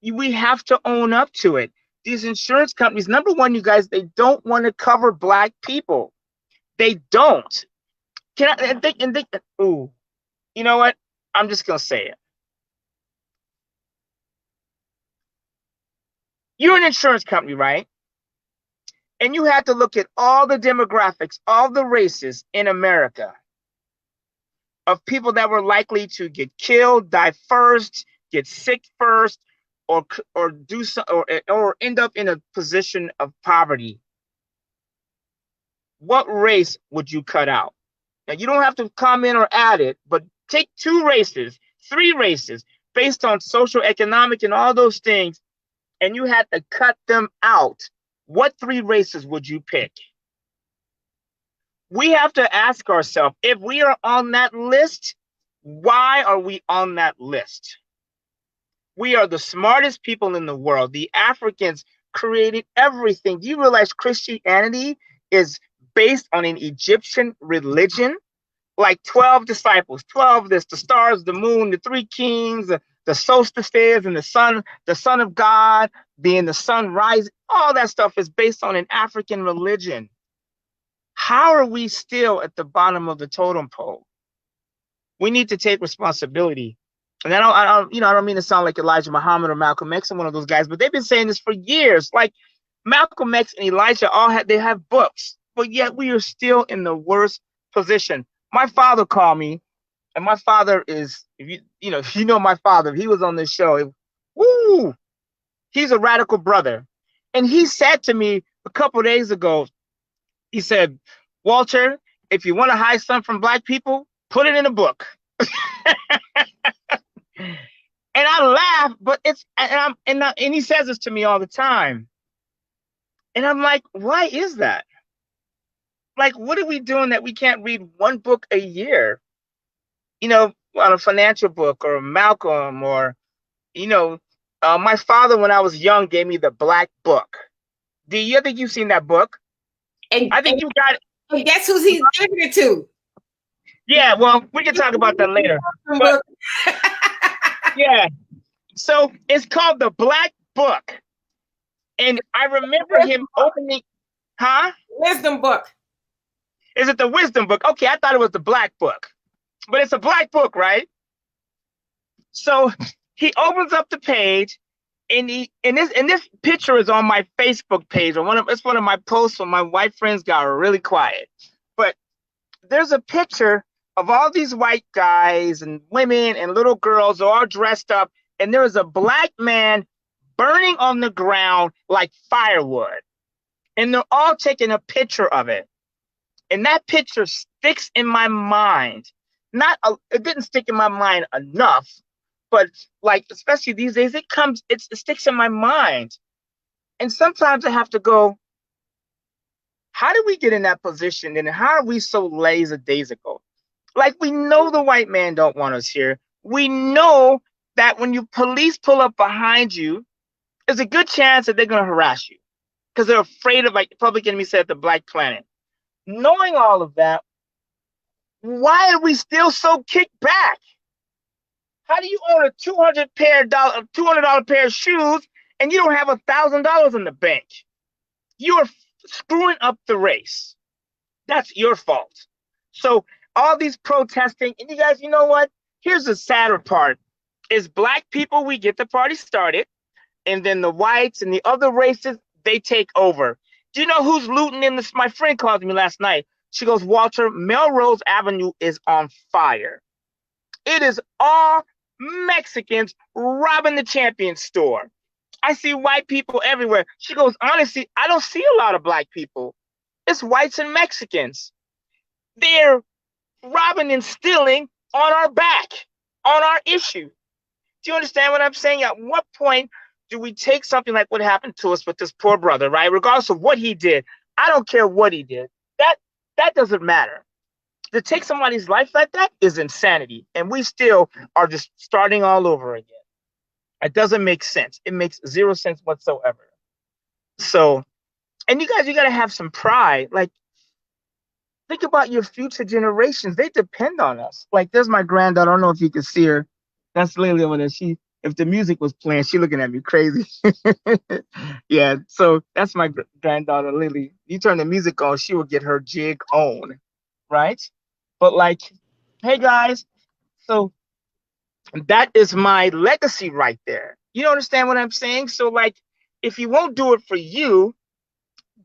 We have to own up to it. These insurance companies, number one, you guys, they don't want to cover black people. They don't. Can I? Ooh, you know what? I'm just gonna say it. You're an insurance company, right? And you have to look at all the demographics, all the races in America of people that were likely to get killed, die first, get sick first, or do so, or end up in a position of poverty. What race would you cut out? Now you don't have to comment or add it, but take 2 races, 3 races based on social, economic, and all those things, and you had to cut them out. What 3 races would you pick? We have to ask ourselves, if we are on that list, why are we on that list? We are the smartest people in the world. The Africans created everything. Do you realize Christianity is based on an Egyptian religion? Like 12 disciples, 12 this, the stars, the moon, the 3 kings, the solstices, and the son of God being the sunrise. All that stuff is based on an African religion. How are we still at the bottom of the totem pole? We need to take responsibility. And I don't mean to sound like Elijah Muhammad or Malcolm X, I'm one of those guys, but they've been saying this for years. Like Malcolm X and Elijah they have books, but yet we are still in the worst position. My father called me, and my father is, if you know my father, he was on this show. Woo! He's a radical brother. And he said to me a couple of days ago, he said, Walter, if you want to hide something from black people, put it in a book. And I laugh, but and he says this to me all the time. And I'm like, why is that? Like, what are we doing that we can't read 1 book a year? On a financial book or a Malcolm or, my father, when I was young, gave me the Black Book. Do you think you've seen that book? And I think you got it. And guess who's he's giving it to? Yeah, well, we can talk about that later. But, yeah. So it's called the Black Book. And I remember him opening, Wisdom book. Is it the Wisdom Book? Okay, I thought it was the Black Book. But it's a Black Book, right? So he opens up the page, and this picture is on my Facebook page. It's one of my posts when my white friends got really quiet. But there's a picture of all these white guys and women and little girls all dressed up, and there is a black man burning on the ground like firewood. And they're all taking a picture of it. And that picture sticks in my mind. It didn't stick in my mind enough, but like, especially these days, it sticks in my mind. And sometimes I have to go, how did we get in that position? And how are we so lackadaisical? Like, we know the white man don't want us here. We know that when police pull up behind you, there's a good chance that they're going to harass you because they're afraid of, like Public Enemy said, the Black Planet. Knowing all of that, why are we still so kicked back? How do you own a $200 pair of shoes and you don't have $1,000 in the bank? You are screwing up the race. That's your fault. So all these protesting, and you guys, you know what? Here's the sadder part: is black people, we get the party started, and then the whites and the other races, they take over. Do you know who's looting in this? My friend called me last night. She goes, Walter, Melrose Avenue is on fire. It is all Mexicans robbing the Champion store. I see white people everywhere. She goes, honestly, I don't see a lot of black people. It's whites and Mexicans. They're robbing and stealing on our back, on our issue. Do you understand what I'm saying? At what point do we take something like what happened to us with this poor brother, right? Regardless of what he did, I don't care what he did. That doesn't matter. to take somebody's life like that is insanity. And we still are just starting all over again. It doesn't make sense. It makes zero sense whatsoever. So, and you guys, you got to have some pride. Like, think about your future generations. They depend on us. Like, there's my granddaughter. I don't know if you can see her. That's Lily over there. If the music was playing, she looking at me crazy. Yeah, so that's my granddaughter, Lily. You turn the music on, she will get her jig on, right? But like, hey guys, so that is my legacy right there. You understand what I'm saying? So like, if you won't do it for you,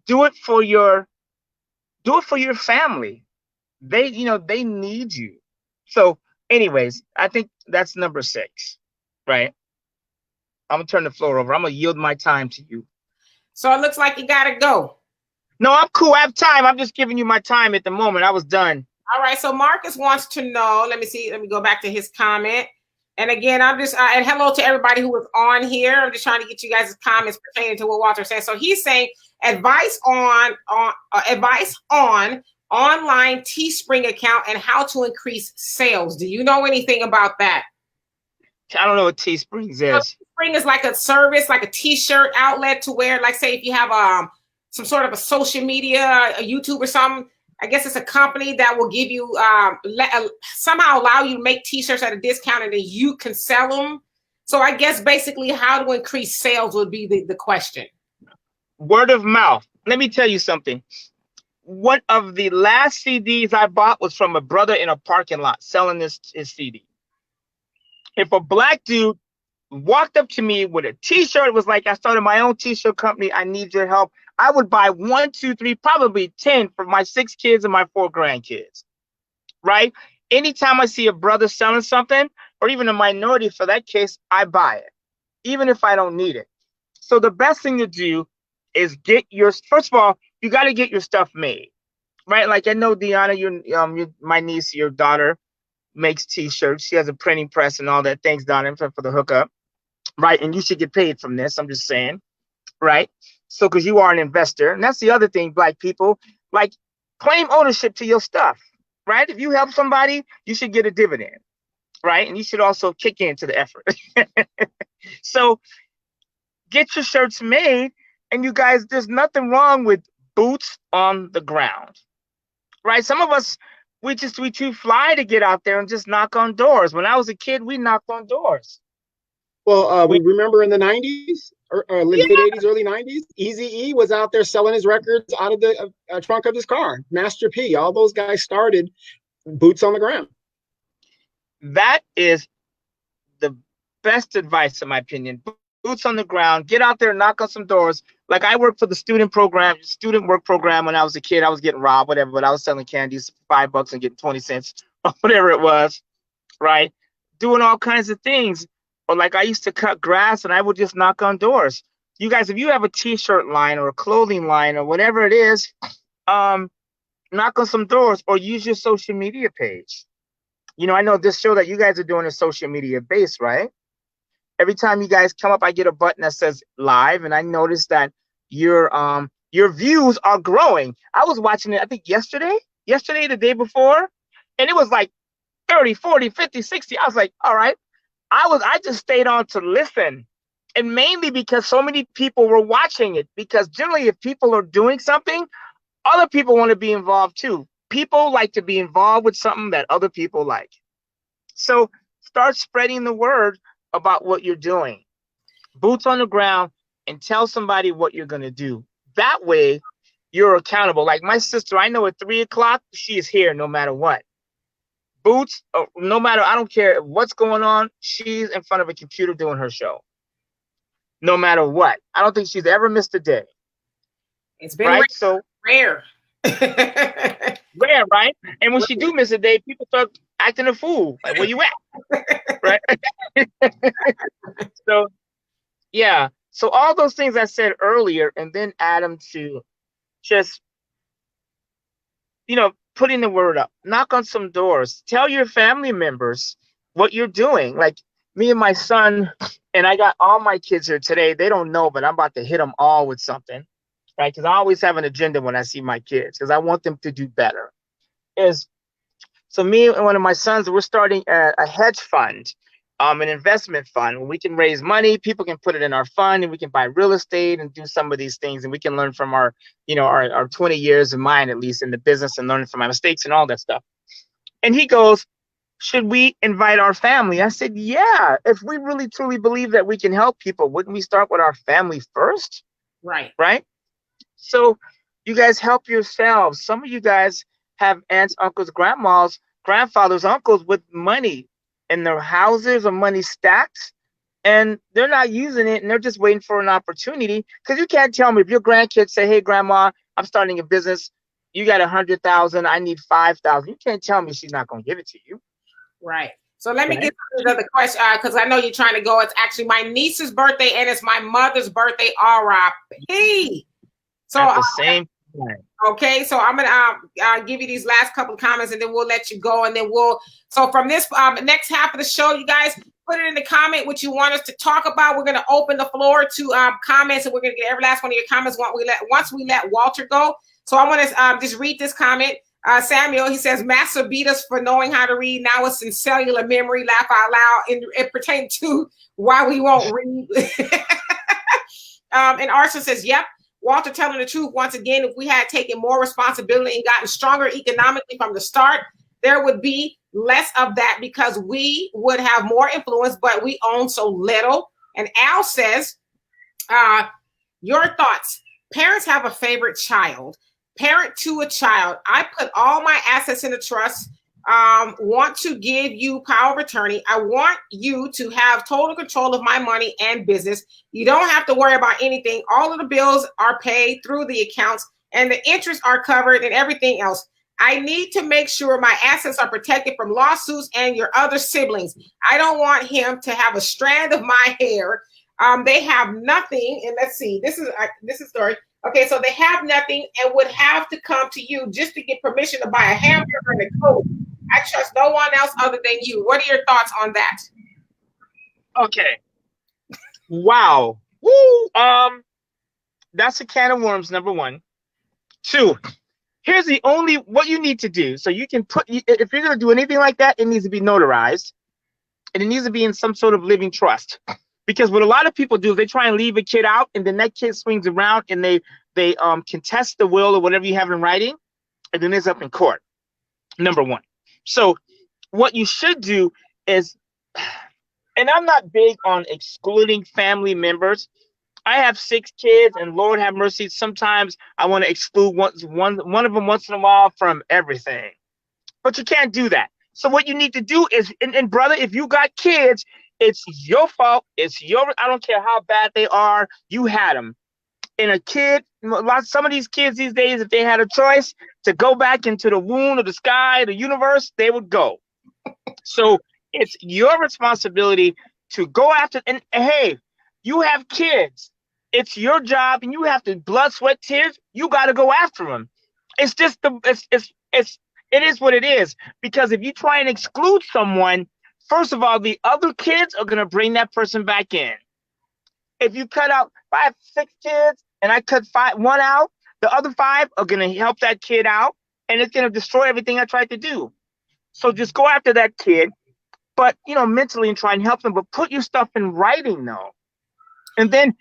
do it for your family. They need you. So anyways, I think that's number 6, right? I'm gonna turn the floor over. I'm gonna yield my time to you. So it looks like you gotta go. No, I'm cool. I have time. I'm just giving you my time at the moment. I was done. All right. So Marcus wants to know. Let me see. Let me go back to his comment. And again, I'm just and hello to everybody who was on here. I'm just trying to get you guys' comments pertaining to what Walter said. So he's saying advice on online Teespring account and how to increase sales. Do you know anything about that? I don't know what Teespring is. Teespring is like a service, like a T-shirt outlet to where, like, say, if you have some sort of a social media, a YouTube or something. I guess it's a company that will give you somehow allow you to make T-shirts at a discount, and then you can sell them. So I guess basically how to increase sales would be the question. Word of mouth. Let me tell you something. One of the last CDs I bought was from a brother in a parking lot selling his CD. If a black dude walked up to me with a T-shirt, it was like, I started my own T-shirt company, I need your help, I would buy 1, 2, 3, probably 10 for my 6 kids and my 4 grandkids, right? Anytime I see a brother selling something, or even a minority for that case, I buy it, even if I don't need it. So the best thing to do is first of all, you got to get your stuff made, right? Like I know Deanna, my niece, your daughter, makes T-shirts. She has a printing press and all that. Thanks, Donna, for the hookup, right? And you should get paid from this. I'm just saying, right? So, because you are an investor, and that's the other thing, black people, like, claim ownership to your stuff, right? If you help somebody, you should get a dividend, right? And you should also kick into the effort. So, get your shirts made, and you guys, there's nothing wrong with boots on the ground, right? Some of us, we too fly to get out there and just knock on doors. When I was a kid, we knocked on doors. Well, we remember in the 90s, or late 80s, early 90s, Eazy-E was out there selling his records out of the trunk of his car. Master P, all those guys started boots on the ground. That is the best advice, in my opinion. Boots on the ground. Get out there and knock on some doors. Like, I worked for the student work program when I was a kid. I was getting robbed, whatever, but I was selling candies for $5 and getting 20 cents or whatever it was, right? Doing all kinds of things. Or like I used to cut grass and I would just knock on doors. You guys, if you have a T-shirt line or a clothing line or whatever it is, knock on some doors or use your social media page. You know, I know this show that you guys are doing is social media based, right? Every time you guys come up, I get a button that says live, and I noticed that your views are growing. I was watching it, I think yesterday, the day before, and it was like 30, 40, 50, 60. I was like, all right. I just stayed on to listen, and mainly because so many people were watching it, because generally if people are doing something, other people want to be involved too. People like to be involved with something that other people like. So start spreading the word about what you're doing. Boots on the ground, and tell somebody what you're going to do. That way you're accountable. Like my sister, I know at 3 o'clock, she is here no matter what. Boots, no matter, I don't care what's going on, she's in front of a computer doing her show. No matter what. I don't think she's ever missed a day. It's been right? rare. Rare, right? And when she do miss a day, people start acting a fool. Like, where you at? Right? So, yeah. So all those things I said earlier, and then add them to just, putting the word up, knock on some doors, tell your family members what you're doing. Like me and my son, and I got all my kids here today. They don't know, but I'm about to hit them all with something, right? Because I always have an agenda when I see my kids, because I want them to do better. Is So me and one of my sons, we're starting a hedge fund, an investment fund where we can raise money. People can put it in our fund, and we can buy real estate and do some of these things. And we can learn from our 20 years of mine, at least in the business, and learning from my mistakes and all that stuff. And he goes, should we invite our family? I said, yeah. If we really truly believe that we can help people, wouldn't we start with our family first? Right. Right. So you guys help yourselves. Some of you guys have aunts, uncles, grandmas, grandfathers, uncles with money in their houses or money stacked, and they're not using it, and they're just waiting for an opportunity. Because you can't tell me if your grandkids say, hey, grandma, I'm starting a business. You got 100,000. I need 5,000. You can't tell me she's not going to give it to you. Right. So let me get to the other question, because I know you're trying to go. It's actually my niece's birthday and it's my mother's birthday. R.I.P. So at the same time. Okay, so I'm gonna give you these last couple of comments, and then we'll let you go, and then we'll. So from this next half of the show, you guys put it in the comment what you want us to talk about. We're gonna open the floor to comments, and we're gonna get every last one of your comments once we let Walter go. So I want to just read this comment. Samuel, he says, Master beat us for knowing how to read. Now it's in cellular memory. Laugh out loud. And it pertains to why we won't read. And Arson says, yep. Walter telling the truth. Once again, if we had taken more responsibility and gotten stronger economically from the start, there would be less of that because we would have more influence, but we own so little. And Al says, your thoughts. Parents have a favorite child. Parent to a child. I put all my assets in a trust. Want to give you power of attorney. I want you to have total control of my money and business. You don't have to worry about anything. All of the bills are paid through the accounts and the interests are covered and everything else. I need to make sure my assets are protected from lawsuits and your other siblings. I don't want him to have a strand of my hair. They have nothing. And let's see, this is story. Okay, so they have nothing and would have to come to you just to get permission to buy a hamburger and a Coke. I trust no one else other than you. What are your thoughts on that? Okay. Wow. Woo. That's a can of worms, number one. Two, here's what you need to do. So you can if you're going to do anything like that, it needs to be notarized. And it needs to be in some sort of living trust. Because what a lot of people do is they try and leave a kid out, and then that kid swings around and they contest the will or whatever you have in writing, and then it's up in court. Number one. So what you should do is, and I'm not big on excluding family members. I have 6 kids, and Lord have mercy, sometimes I want to exclude one of them once in a while from everything. But you can't do that. So what you need to do is, and brother, if you got kids, it's your fault. I don't care how bad they are. You had them. And some of these kids these days, if they had a choice to go back into the womb of the sky, the universe, they would go. So it's your responsibility to go after. And hey, you have kids. It's your job, and you have to blood, sweat, tears. You got to go after them. It's just it is what it is. Because if you try and exclude someone, first of all, the other kids are going to bring that person back in. If you cut out 5, 6 kids and I cut 1 out, the other 5 are going to help that kid out, and it's going to destroy everything I tried to do. So just go after that kid, but, mentally, and try and help them. But put your stuff in writing, though. And then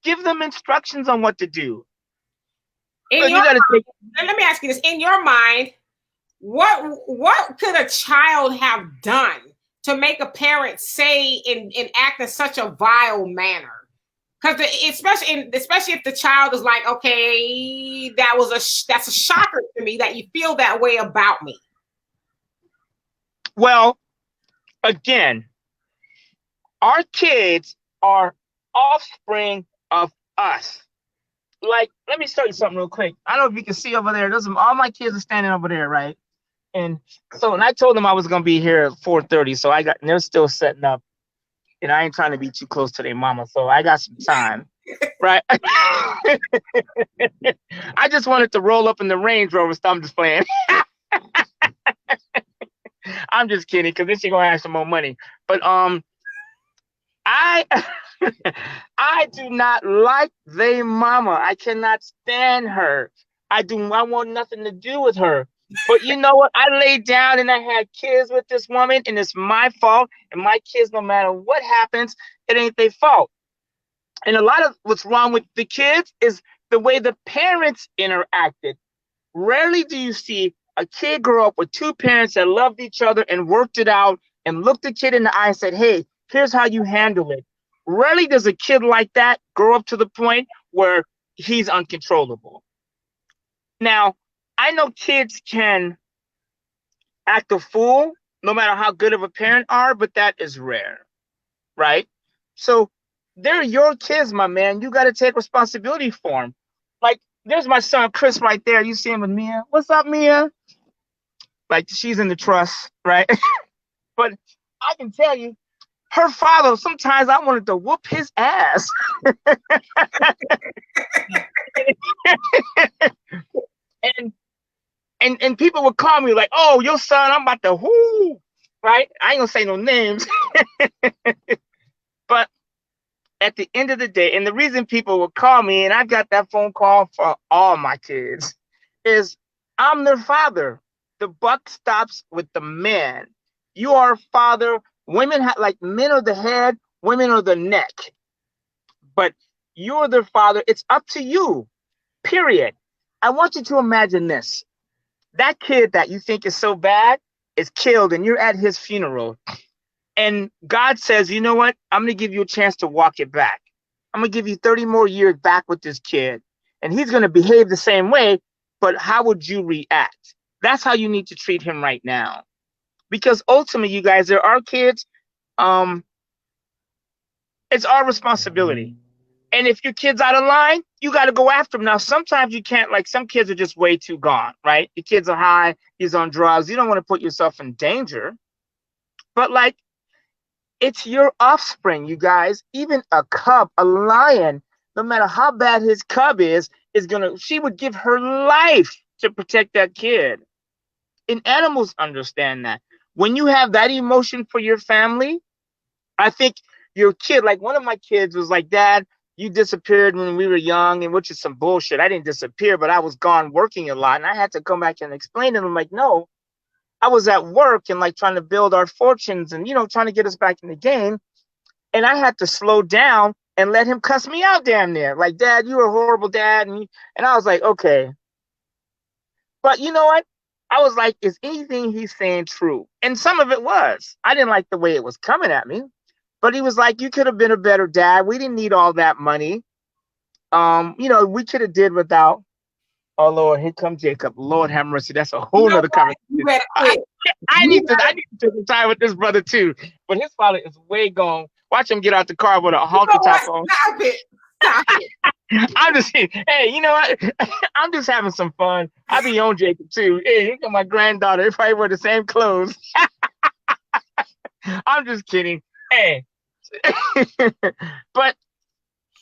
give them instructions on what to do. Let me ask you this. In your mind, what could a child have done to make a parent say and act in such a vile manner? Because especially if the child is like, okay, that's a shocker to me that you feel that way about me. Well, again, our kids are offspring of us. Like, let me show you something real quick. I don't know if you can see over there. All my kids are standing over there, right? And I told them I was gonna be here at 4:30, so they're still setting up, and I ain't trying to be too close to their mama, so I got some time, right? I just wanted to roll up in the Range Rover, so I'm just playing. I'm just kidding, because then she's gonna have some more money. But I do not like their mama. I cannot stand her. I want nothing to do with her. But you know what? I laid down and I had kids with this woman, and it's my fault. And my kids, no matter what happens, it ain't their fault. And a lot of what's wrong with the kids is the way the parents interacted. Rarely do you see a kid grow up with two parents that loved each other and worked it out and looked the kid in the eye and said, hey, here's how you handle it. Rarely does a kid like that grow up to the point where he's uncontrollable. Now, I know kids can act a fool no matter how good of a parent are, but that is rare, right? So they're your kids, my man. You got to take responsibility for them. Like, there's my son, Chris, right there. You see him with Mia. What's up, Mia? Like, she's in the trust, right? But I can tell you, her father, sometimes I wanted to whoop his ass. And people would call me like, oh, your son, I'm about to whoo, right? I ain't gonna say no names. But at the end of the day, and the reason people would call me, and I got that phone call for all my kids, is I'm their father. The buck stops with the man. You are a father. Women like men are the head, women are the neck. But you're their father. It's up to you, period. I want you to imagine this. That kid that you think is so bad is killed, and you're at his funeral. And God says, you know what? I'm going to give you a chance to walk it back. I'm going to give you 30 more years back with this kid. And he's going to behave the same way, but how would you react? That's how you need to treat him right now. Because ultimately, you guys, there are kids. It's our responsibility. And if your kid's out of line, you got to go after them. Now, sometimes you can't, like some kids are just way too gone, right? Your kids are high, he's on drugs. You don't want to put yourself in danger. But like, it's your offspring, you guys. Even a cub, a lion, no matter how bad his cub is she would give her life to protect that kid. And animals understand that. When you have that emotion for your family, I think your kid, like one of my kids was like, Dad, you disappeared when we were young, and which is some bullshit. I didn't disappear, but I was gone working a lot. And I had to come back and explain to him, like, no, I was at work and like trying to build our fortunes and, trying to get us back in the game. And I had to slow down and let him cuss me out damn near. Like, Dad, you were a horrible dad. And I was like, okay. But you know what? I was like, is anything he's saying true? And some of it was. I didn't like the way it was coming at me. But he was like, you could have been a better dad. We didn't need all that money. We could have did without. Oh Lord, here comes Jacob. Lord have mercy. That's a whole nother conversation. I need to take time with this brother too. But his father is way gone. Watch him get out the car with a halter top on. Stop it. Stop it. I'm just saying, hey, you know what? I'm just having some fun. I be on Jacob too. Hey, look at my granddaughter. They probably wear the same clothes. I'm just kidding. Hey. But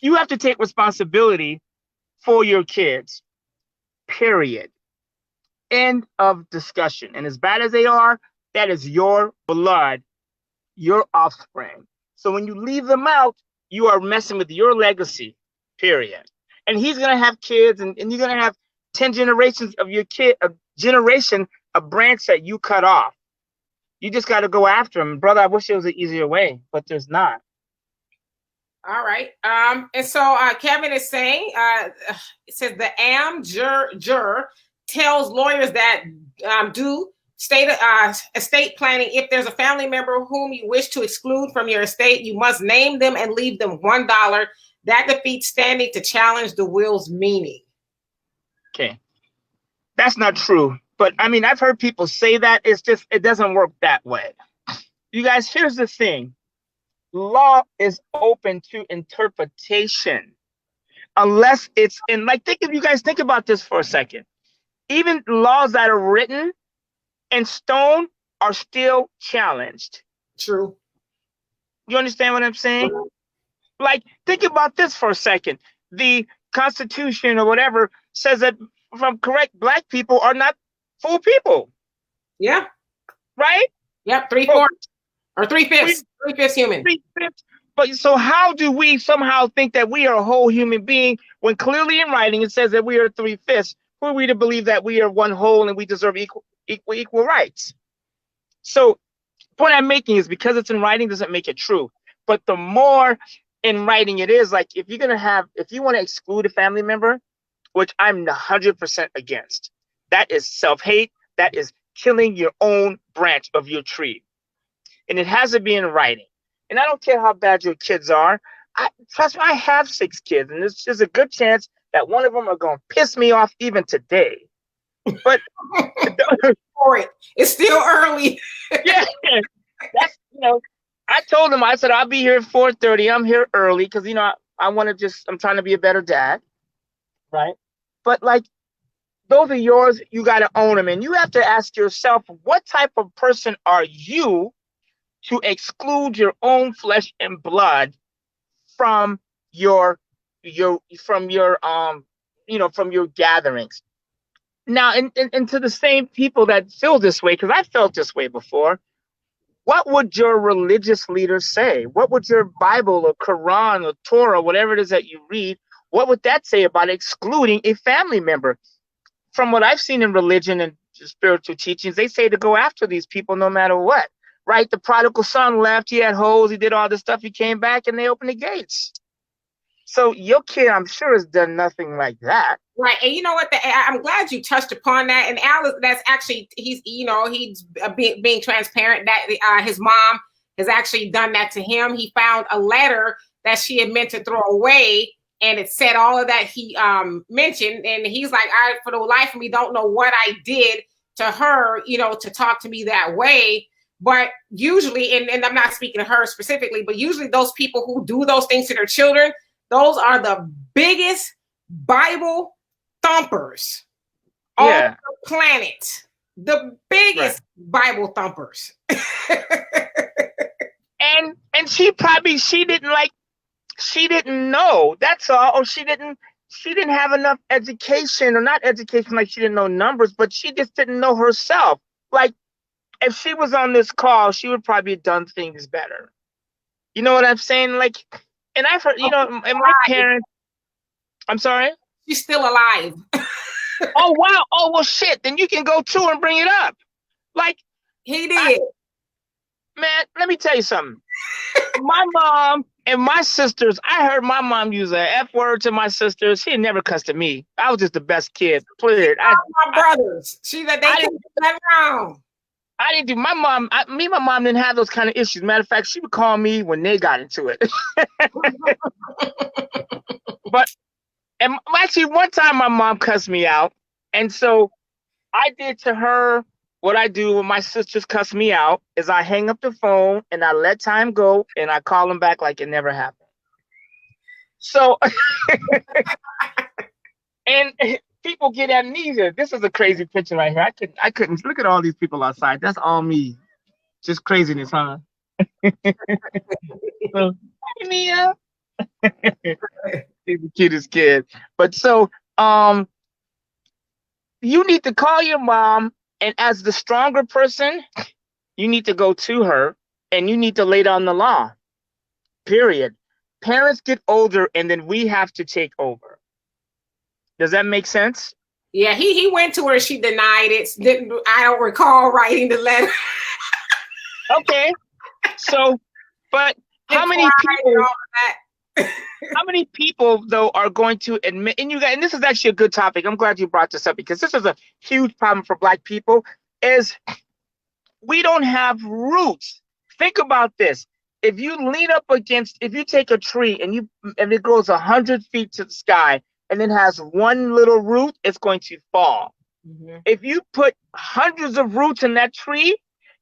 you have to take responsibility for your kids. Period. End of discussion. And as bad as they are, that is your blood, your offspring. So when you leave them out, you are messing with your legacy. Period. And he's going to have kids, and you're going to have 10 generations of your kid, a branch that you cut off. You just got to go after him. Brother, I wish there was an easier way, but there's not. All right. And so Kevin is saying, it says the AM juror tells lawyers that do estate planning. If there's a family member whom you wish to exclude from your estate, you must name them and leave them $1. That defeats standing to challenge the will's meaning. Okay. That's not true. But I mean, I've heard people say that. It's just, it doesn't work that way. You guys, here's the thing. Law is open to interpretation unless it's in, like, think about this for a second. Even laws that are written in stone are still challenged. True. You understand what I'm saying? Like, think about this for a second. The Constitution or whatever says that, if I'm correct, Black people are not full people. Yeah. Right? Yep. 3/4 or 3/5. 3/5 human. 3/5. But so how do we somehow think that we are a whole human being when clearly in writing it says that we are 3/5? Who are we to believe that we are one whole and we deserve equal rights? So, the point I'm making is because it's in writing doesn't make it true. But the more in writing it is, like if you want to exclude a family member, which I'm 100% against, that is self-hate. That is killing your own branch of your tree. And it has to be in writing. And I don't care how bad your kids are. Trust me, I have 6 kids, and there's a good chance that one of them are going to piss me off even today. But it's still early. Yeah, that's I told him, I said I'll be here at 4:30. I'm here early because I'm trying to be a better dad, right? But like those are yours. You got to own them, and you have to ask yourself, what type of person are you to exclude your own flesh and blood from your gatherings. Now, and to the same people that feel this way, because I felt this way before, what would your religious leaders say? What would your Bible or Quran or Torah, whatever it is that you read, what would that say about excluding a family member? From what I've seen in religion and spiritual teachings, they say to go after these people no matter what. Right? The prodigal son left, he had hoes, he did all this stuff, he came back and they opened the gates. So your kid, I'm sure, has done nothing like that. Right. And you know what? I'm glad you touched upon that. And Al, that's actually, he's being transparent that his mom has actually done that to him. He found a letter that she had meant to throw away, and it said all of that he mentioned. And he's like, I, for the life of me, don't know what I did to her, to talk to me that way. But usually, and I'm not speaking to her specifically, but usually those people who do those things to their children, those are the biggest Bible thumpers on the planet. The biggest Bible thumpers. and she didn't know. That's all. Or she didn't have enough education, or not education, like she didn't know numbers, but she just didn't know herself. Like, if she was on this call, she would probably have done things better. You know what I'm saying? Like, and I've heard, and my parents, I'm sorry? She's still alive. Oh, wow. Oh, well, shit. Then you can go too and bring it up. Like, he did. Man, let me tell you something. My mom and my sisters, I heard my mom use an F word to my sisters. She never cussed at me. I was just the best kid. Cleared. My brothers. She that they didn't do that wrong. I didn't do my mom. Me and my mom didn't have those kind of issues. Matter of fact, she would call me when they got into it. And actually, one time my mom cussed me out, and so I did to her what I do when my sisters cuss me out: is I hang up the phone and I let time go and I call them back like it never happened. So, and people get amnesia. This is a crazy picture right here. I couldn't look at all these people outside. That's all me. Just craziness, huh? So, hey, Mia. He's the cutest kid. But so, you need to call your mom, and as the stronger person, you need to go to her and you need to lay down the law. Period. Parents get older, and then we have to take over. Does that make sense? Yeah, he went to her. She denied it. I don't recall writing the letter. Okay. So, but how many people? How many people though are going to admit? And this is actually a good topic. I'm glad you brought this up, because this is a huge problem for Black people. Is we don't have roots. Think about this. If you take a tree and it grows 100 feet to the sky, and it has one little root, it's going to fall. Mm-hmm. If you put hundreds of roots in that tree,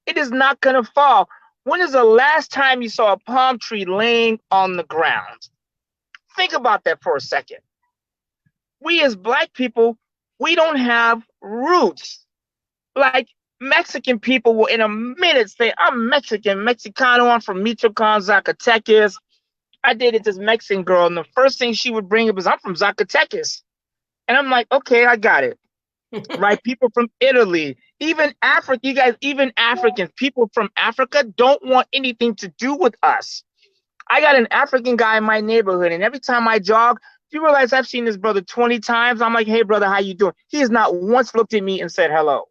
it is not going to fall. When is the last time you saw a palm tree laying on the ground? Think about that for a second. We as Black people, we don't have roots. Like Mexican people will in a minute say, I'm Mexican, Mexicano, I'm from Michoacan, Zacatecas. I dated this Mexican girl, and the first thing she would bring up is, I'm from Zacatecas. And I'm like, okay, I got it. Right? People from Italy, even Africa, you guys, even Africans, people from Africa don't want anything to do with us. I got an African guy in my neighborhood, and every time I jog, you realize I've seen this brother 20 times? I'm like, hey, brother, how you doing? He has not once looked at me and said hello.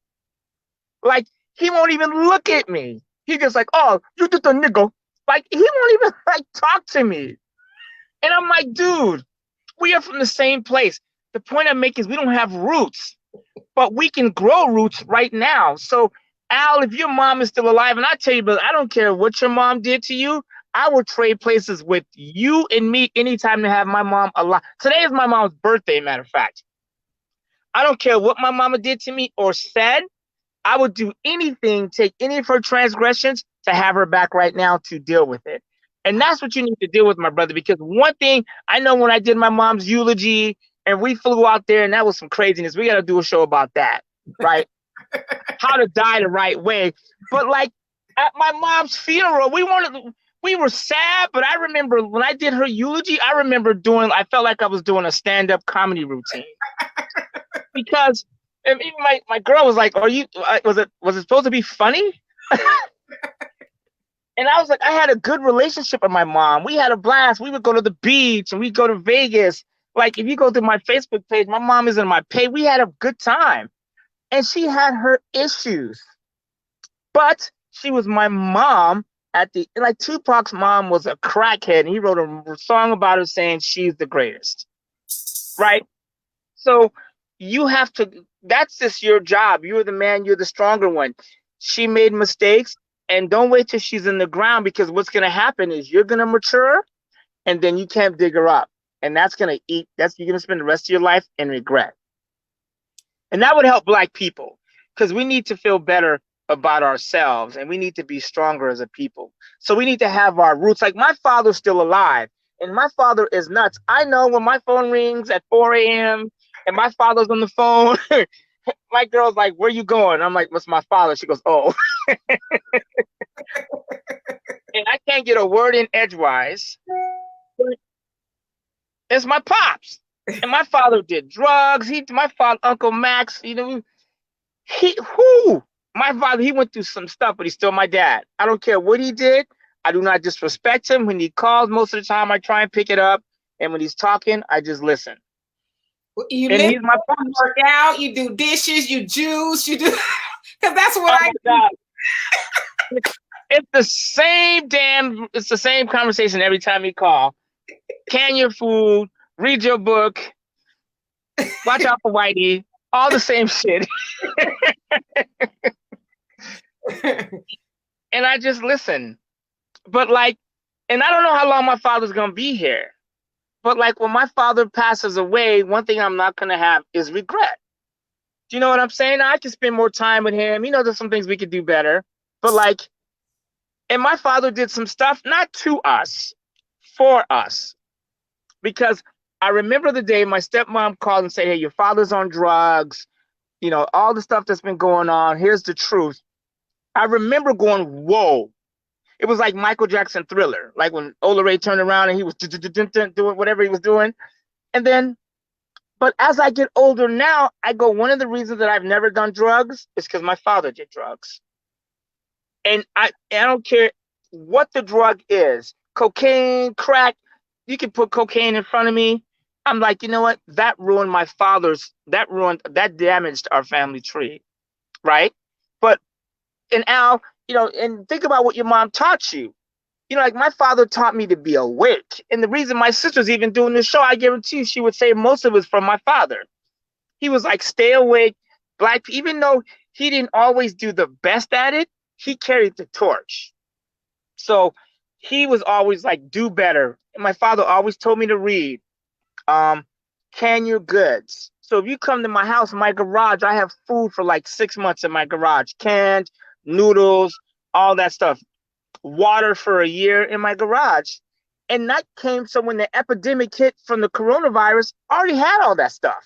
Like, he won't even look at me. He just like, oh, you did the nigga. Like, he won't even like talk to me. And I'm like, dude, we are from the same place. The point I'm making is we don't have roots, but we can grow roots right now. So, Al, if your mom is still alive, and I tell you, brother, I don't care what your mom did to you, I will trade places with you and me anytime to have my mom alive. Today is my mom's birthday, matter of fact. I don't care what my mama did to me or said. I would do anything, take any of her transgressions to have her back right now to deal with it. And that's what you need to deal with, my brother, because one thing I know when I did my mom's eulogy and we flew out there and that was some craziness. We got to do a show about that, right? How to die the right way. But like at my mom's funeral, we were sad, but I remember when I did her eulogy, I felt like I was doing a stand-up comedy routine. Because and even my girl was like, was it supposed to be funny? And I was like, I had a good relationship with my mom. We had a blast. We would go to the beach and we'd go to Vegas. Like, if you go to my Facebook page, my mom is in my page. We had a good time. And she had her issues. But she was my mom like Tupac's mom was a crackhead. And he wrote a song about her saying she's the greatest. Right? So you have to, that's just your job. You're the man. You're the stronger one. She made mistakes. And don't wait till she's in the ground, because what's going to happen is you're going to mature and then you can't dig her up. And that's going to you're going to spend the rest of your life in regret. And that would help Black people, because we need to feel better about ourselves and we need to be stronger as a people. So we need to have our roots. Like, my father's still alive and my father is nuts. I know when my phone rings at 4 a.m. and my father's on the phone, my girl's like, where you going? I'm like, what's my father? She goes, oh. And I can't get a word in edgewise. It's my pops. And my father did drugs. My father, Uncle Max, my father, he went through some stuff, but he's still my dad. I don't care what he did. I do not disrespect him. When he calls, most of the time I try and pick it up. And when he's talking, I just listen. You and he's my pops. Work out, you do dishes, you juice, you do, because that's what I do. It's the same conversation every time you call. Can your food, read your book, watch out for Whitey, all the same shit. And I just listen. But and I don't know how long my father's going to be here. But when my father passes away, one thing I'm not going to have is regret. Do you know what I'm saying? I can spend more time with him. There's some things we could do better. But and my father did some stuff, not to us, for us. Because I remember the day my stepmom called and said, hey, your father's on drugs. All the stuff that's been going on. Here's the truth. I remember going, whoa. It was like Michael Jackson Thriller. Like when Ola Ray turned around and he was doing whatever he was doing. And then, but as I get older now, I go, one of the reasons that I've never done drugs is because my father did drugs. And I don't care what the drug is, cocaine, crack, you can put cocaine in front of me. I'm like, you know what? That damaged our family tree, right? But, and Al, and think about what your mom taught you. My father taught me to be awake. And the reason my sister's even doing this show, I guarantee you, she would say most of it was from my father. He was like, stay awake. Black, even though he didn't always do the best at it, he carried the torch. So he was always like, do better. And my father always told me to read. Can your goods. So if you come to my house, my garage, I have food for 6 months in my garage. Canned, noodles, all that stuff. Water for a year in my garage. And that came, so when the epidemic hit from the coronavirus, I already had all that stuff.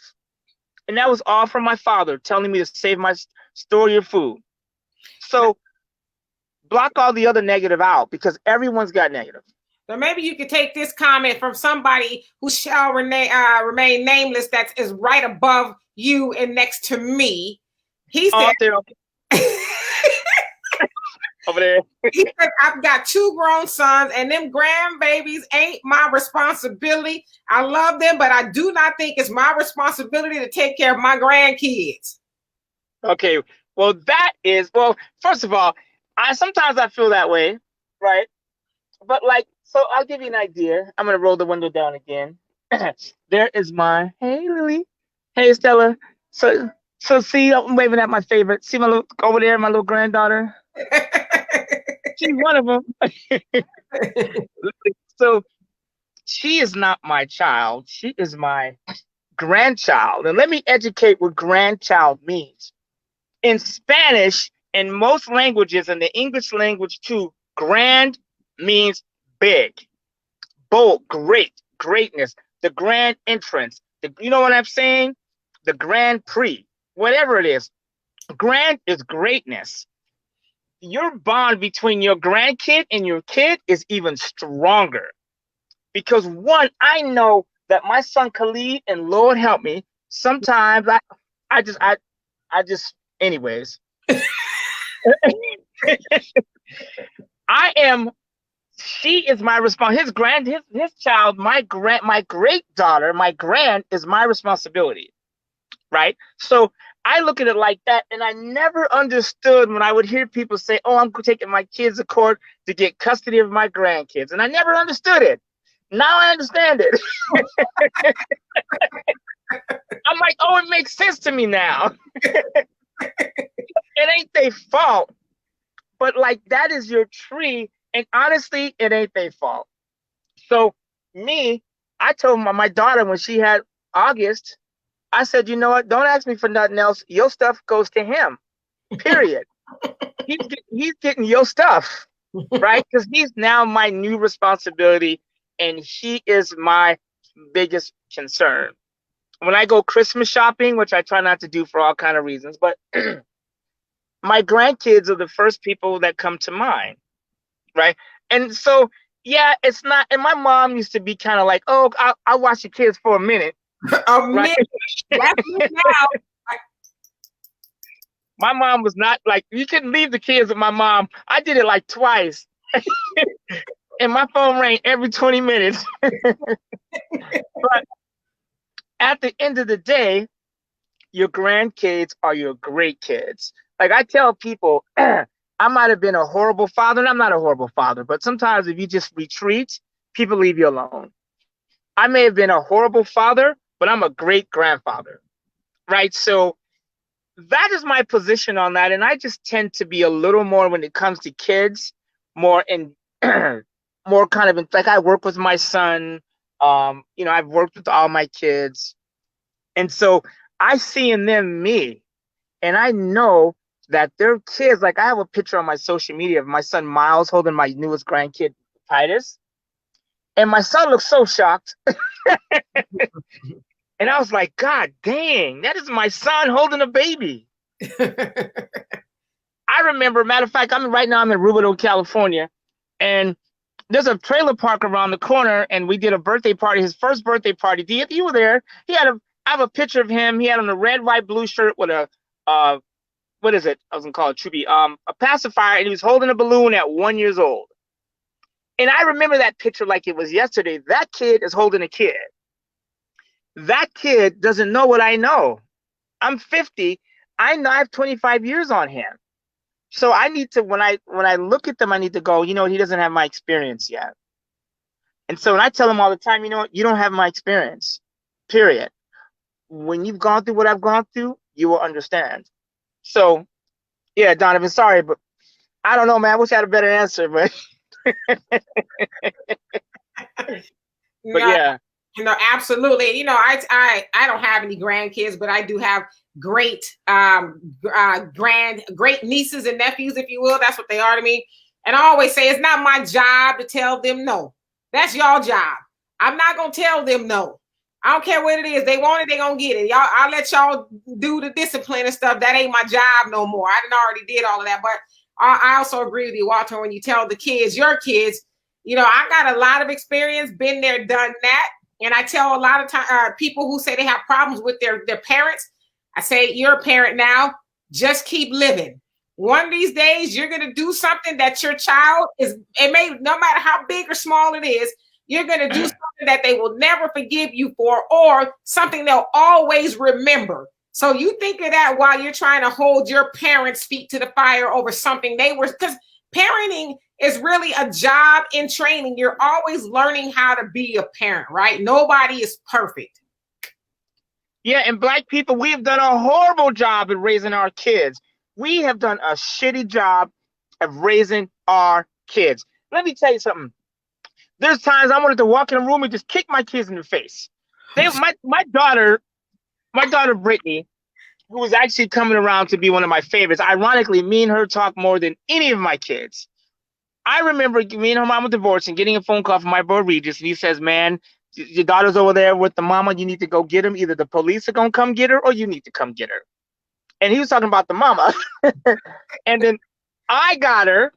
And that was all from my father telling me to store your food. So block all the other negative out, because everyone's got negative. So maybe you could take this comment from somebody who shall remain nameless, that is right above you and next to me. He said, over there. He said, I've got 2 grown sons, and them grandbabies ain't my responsibility. I love them, but I do not think it's my responsibility to take care of my grandkids. Okay, well, first of all, sometimes I feel that way, right? But so I'll give you an idea. I'm gonna roll the window down again. There is hey Lily, hey Stella. So see, I'm waving at my favorite. See over there, my little granddaughter. She's one of them. So she is not my child. She is my grandchild. And let me educate what grandchild means. In Spanish, in most languages, and the English language too, grand means big, bold, greatness, the grand entrance. You know what I'm saying? The Grand Prix, whatever it is. Grand is greatness. Your bond between your grandkid and your kid is even stronger. Because one, I know that my son Khalid, and Lord help me, sometimes anyways. She is my responsibility. His child, my great daughter, my grand is my responsibility. Right? So I look at it like that, and I never understood when I would hear people say, "Oh, I'm taking my kids to court to get custody of my grandkids," and I never understood it. Now I understand it. I'm like, oh, it makes sense to me now. It ain't their fault, but that is your tree, and honestly, it ain't their fault. So I told my daughter when she had August, I said, you know what? Don't ask me for nothing else. Your stuff goes to him. Period. He's getting your stuff, right? Because he's now my new responsibility, and he is my biggest concern. When I go Christmas shopping, which I try not to do for all kind of reasons, but my grandkids are the first people that come to mind, right? And so, yeah, it's not. And my mom used to be kind of like, "Oh, I'll watch your kids for a minute." Right? That's me now. My mom was not like, you couldn't leave the kids with my mom. I did it twice. And my phone rang every 20 minutes. But at the end of the day, your grandkids are your great kids. I tell people, I might have been a horrible father, and I'm not a horrible father, but sometimes if you just retreat, people leave you alone. I may have been a horrible father, but I'm a great grandfather, right? So that is my position on that. And I just tend to be a little more, when it comes to kids, more more kind of I work with my son. I've worked with all my kids. And so I see in them me, and I know that their kids, I have a picture on my social media of my son Miles holding my newest grandkid, Titus. And my son looks so shocked. And I was like, God dang, that is my son holding a baby. I remember, matter of fact, I'm in Rubidoux, California, and there's a trailer park around the corner, and we did a birthday party, his first birthday party. You were there. I have a picture of him. He had on a red, white, blue shirt with a what is it? I was gonna call it Truby, a pacifier, and he was holding a balloon at 1 year old. And I remember that picture like it was yesterday. That kid is holding a kid. That kid doesn't know what I know. I'm 50. I know I have 25 years on him. So I need to, when I look at them, I need to go, he doesn't have my experience yet. And so when I tell him all the time, you don't have my experience, period. When you've gone through what I've gone through, you will understand. So, yeah, Donovan, sorry, but I don't know, man. I wish I had a better answer, but yeah. Absolutely. I don't have any grandkids, but I do have great great nieces and nephews, if you will. That's what they are to me. And I always say it's not my job to tell them no. That's your job. I'm not gonna tell them no. I don't care what it is. They want it, they gonna get it. I'll let y'all do the discipline and stuff. That ain't my job no more. I already did all of that. But I also agree with you, Walter, when you tell the kids, your kids, I got a lot of experience, been there, done that. And I tell a lot of people who say they have problems with their parents, I say, you're a parent now, just keep living. One of these days, you're going to do something that your child is, it may, no matter how big or small it is, you're going to do something that they will never forgive you for, or something they'll always remember. So you think of that while you're trying to hold your parents' feet to the fire over something they were, because parenting is really a job in training. You're always learning how to be a parent, right? Nobody is perfect. Yeah, and Black people, we have done a horrible job at raising our kids. We have done a shitty job of raising our kids. Let me tell you something. There's times I wanted to walk in a room and just kick my kids in the face. My daughter Brittany, who was actually coming around to be one of my favorites. Ironically, me and her talk more than any of my kids. I remember me and her mom were divorced and getting a phone call from my boy Regis, and he says, "Man, your daughter's over there with the mama. You need to go get him. Either the police are gonna come get her, or you need to come get her." And he was talking about the mama. And then I got her,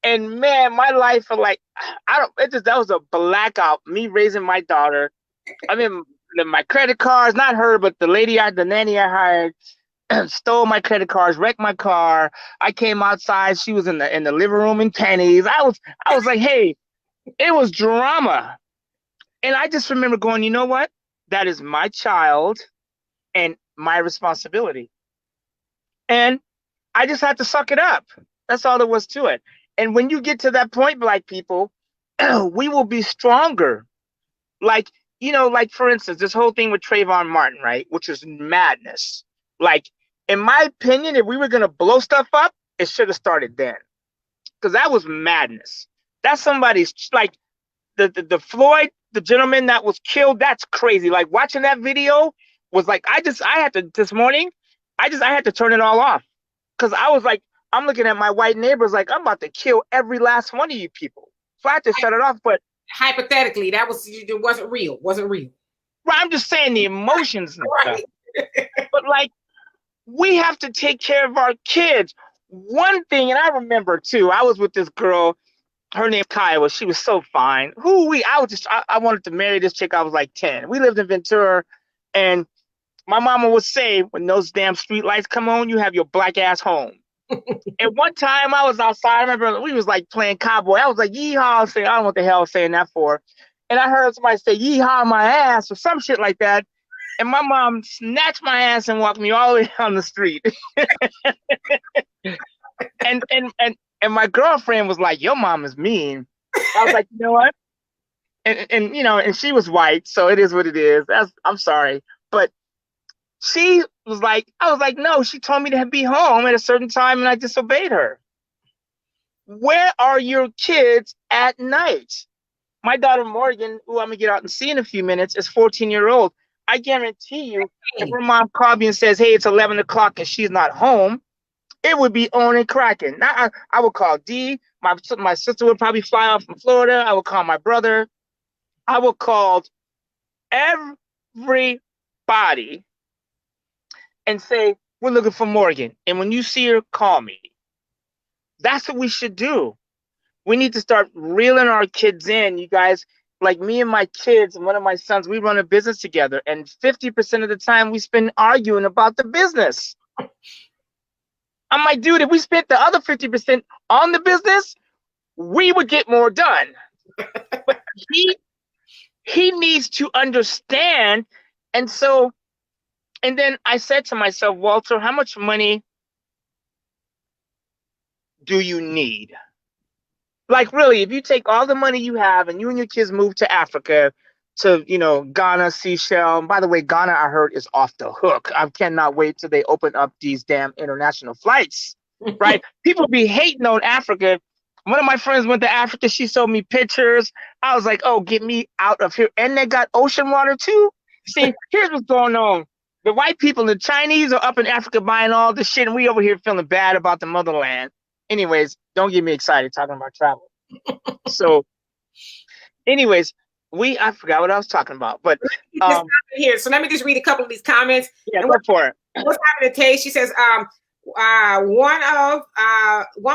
and man, my life for like that was a blackout. Me raising my daughter. I mean, my credit cards, not her, but the nanny I hired, stole my credit cards, wrecked my car. I came outside. She was in the living room in panties. I was like, hey, it was drama. And I just remember going, you know what? That is my child and my responsibility. And I just had to suck it up. That's all there was to it. And when you get to that point, Black people, we will be stronger. Like, like for instance, this whole thing with Trayvon Martin, right? Which is madness. Like, in my opinion, if we were going to blow stuff up, it should have started then. Because that was madness. That's somebody's, like, the Floyd, the gentleman that was killed, that's crazy. Like, watching that video was like, this morning, I had to turn it all off. Because I was like, I'm looking at my white neighbors like, I'm about to kill every last one of you people. So I had to shut it off. But hypothetically, it wasn't real. Right, I'm just saying the emotions and stuff. But like, we have to take care of our kids. One thing, and I remember too, I was with this girl, her name Kaya, she was so fine. I wanted to marry this chick. I was like 10. We lived in Ventura, and my mama would say, when those damn street lights come on, you have your black ass home. And one time I was outside, I remember we was like playing cowboy. I was like, yeehaw, I don't know what the hell I was saying that for. And I heard somebody say, yeehaw my ass, or some shit like that. And my mom snatched my ass and walked me all the way down the street. and my girlfriend was like, your mom is mean. I was like, you know what? And she was white, so it is what it is. I'm sorry. But she was like, I was like, no, she told me to be home at a certain time and I disobeyed her. Where are your kids at night? My daughter Morgan, who I'm gonna get out and see in a few minutes, is 14-year-old. I guarantee you, if her mom called me and says, hey, it's 11 o'clock and she's not home, it would be on and cracking. Now I would call D. My sister would probably fly out from Florida. I would call my brother. I would call everybody and say, we're looking for Morgan. And when you see her, call me. That's what we should do. We need to start reeling our kids in, you guys. Like me and my kids and one of my sons, we run a business together. And 50% of the time we spend arguing about the business. I'm like, dude, if we spent the other 50% on the business, we would get more done. But he needs to understand. And then I said to myself, Walter, how much money do you need? Like, really, if you take all the money you have and you and your kids move to Africa, to, Ghana, Seychelles. And by the way, Ghana, I heard, is off the hook. I cannot wait till they open up these damn international flights, right? People be hating on Africa. One of my friends went to Africa. She showed me pictures. I was like, oh, get me out of here. And they got ocean water, too. See, here's what's going on. The white people, the Chinese, are up in Africa buying all this shit, and we over here feeling bad about the motherland. Anyways, don't get me excited talking about travel. So, anyways, I forgot what I was talking about, but here. So let me just read a couple of these comments. Yeah, go for it. What's happening to Tay? She says, one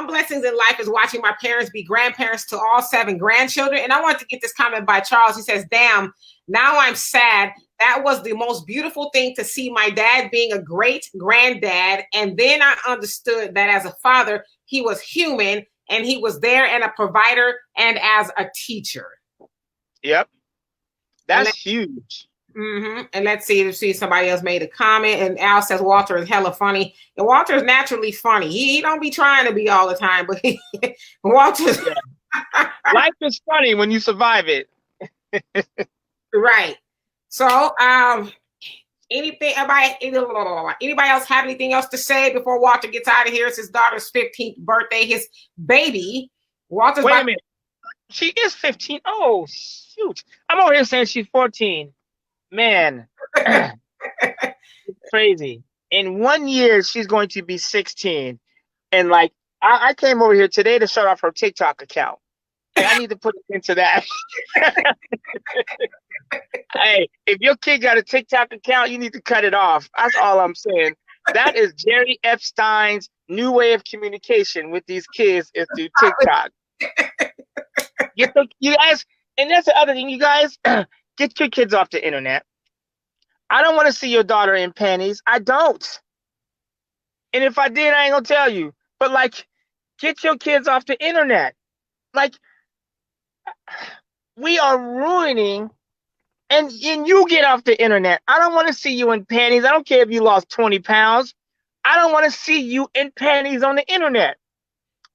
blessings in life is watching my parents be grandparents to all 7 grandchildren. And I want to get this comment by Charles. He says, damn, now I'm sad that was the most beautiful thing to see my dad being a great granddad. And then I understood that as a father, he was human and he was there and a provider and as a teacher. Yep. That's huge. Mm-hmm. And let's see somebody else made a comment. And Al says Walter is hella funny. And Walter is naturally funny. He don't be trying to be all the time, but Walter's life is funny when you survive it. Right. So anybody else have anything else to say before Walter gets out of here? It's his daughter's 15th birthday, his baby. Walter's Wait a minute. She is 15. Oh, shoot. I'm over here saying she's 14. Man, crazy. In 1 year, she's going to be 16. And like, I came over here today to shut off her TikTok account. Hey, I need to put it into that. Hey, if your kid got a TikTok account, you need to cut it off. That's all I'm saying. That is Jerry Epstein's new way of communication with these kids is through TikTok. You guys, and that's the other thing, you guys, get your kids off the internet. I don't want to see your daughter in panties. I don't. And if I did, I ain't gonna tell you. But like, get your kids off the internet. Like, we are ruining, and you get off the internet. I don't want to see you in panties. I don't care if you lost 20 pounds. I don't want to see you in panties on the internet.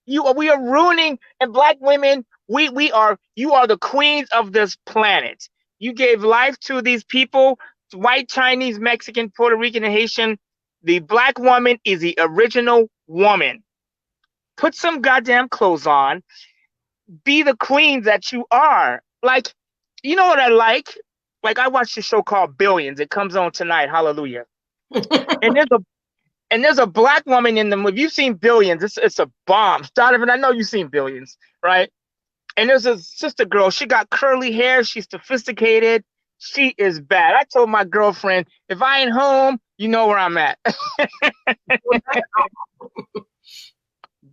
We are ruining, and Black women, you are the queens of this planet. You gave life to these people, white, Chinese, Mexican, Puerto Rican, and Haitian. The Black woman is the original woman. Put some goddamn clothes on. Be the queens that you are. Like, you know what I like? Like, I watched a show called Billions. It comes on tonight. Hallelujah. and there's a Black woman in the movie. You've seen Billions. It's a bomb. Donovan, I know you've seen Billions, right? And there's a sister girl. She got curly hair. She's sophisticated. She is bad. I told my girlfriend, if I ain't home, you know where I'm at.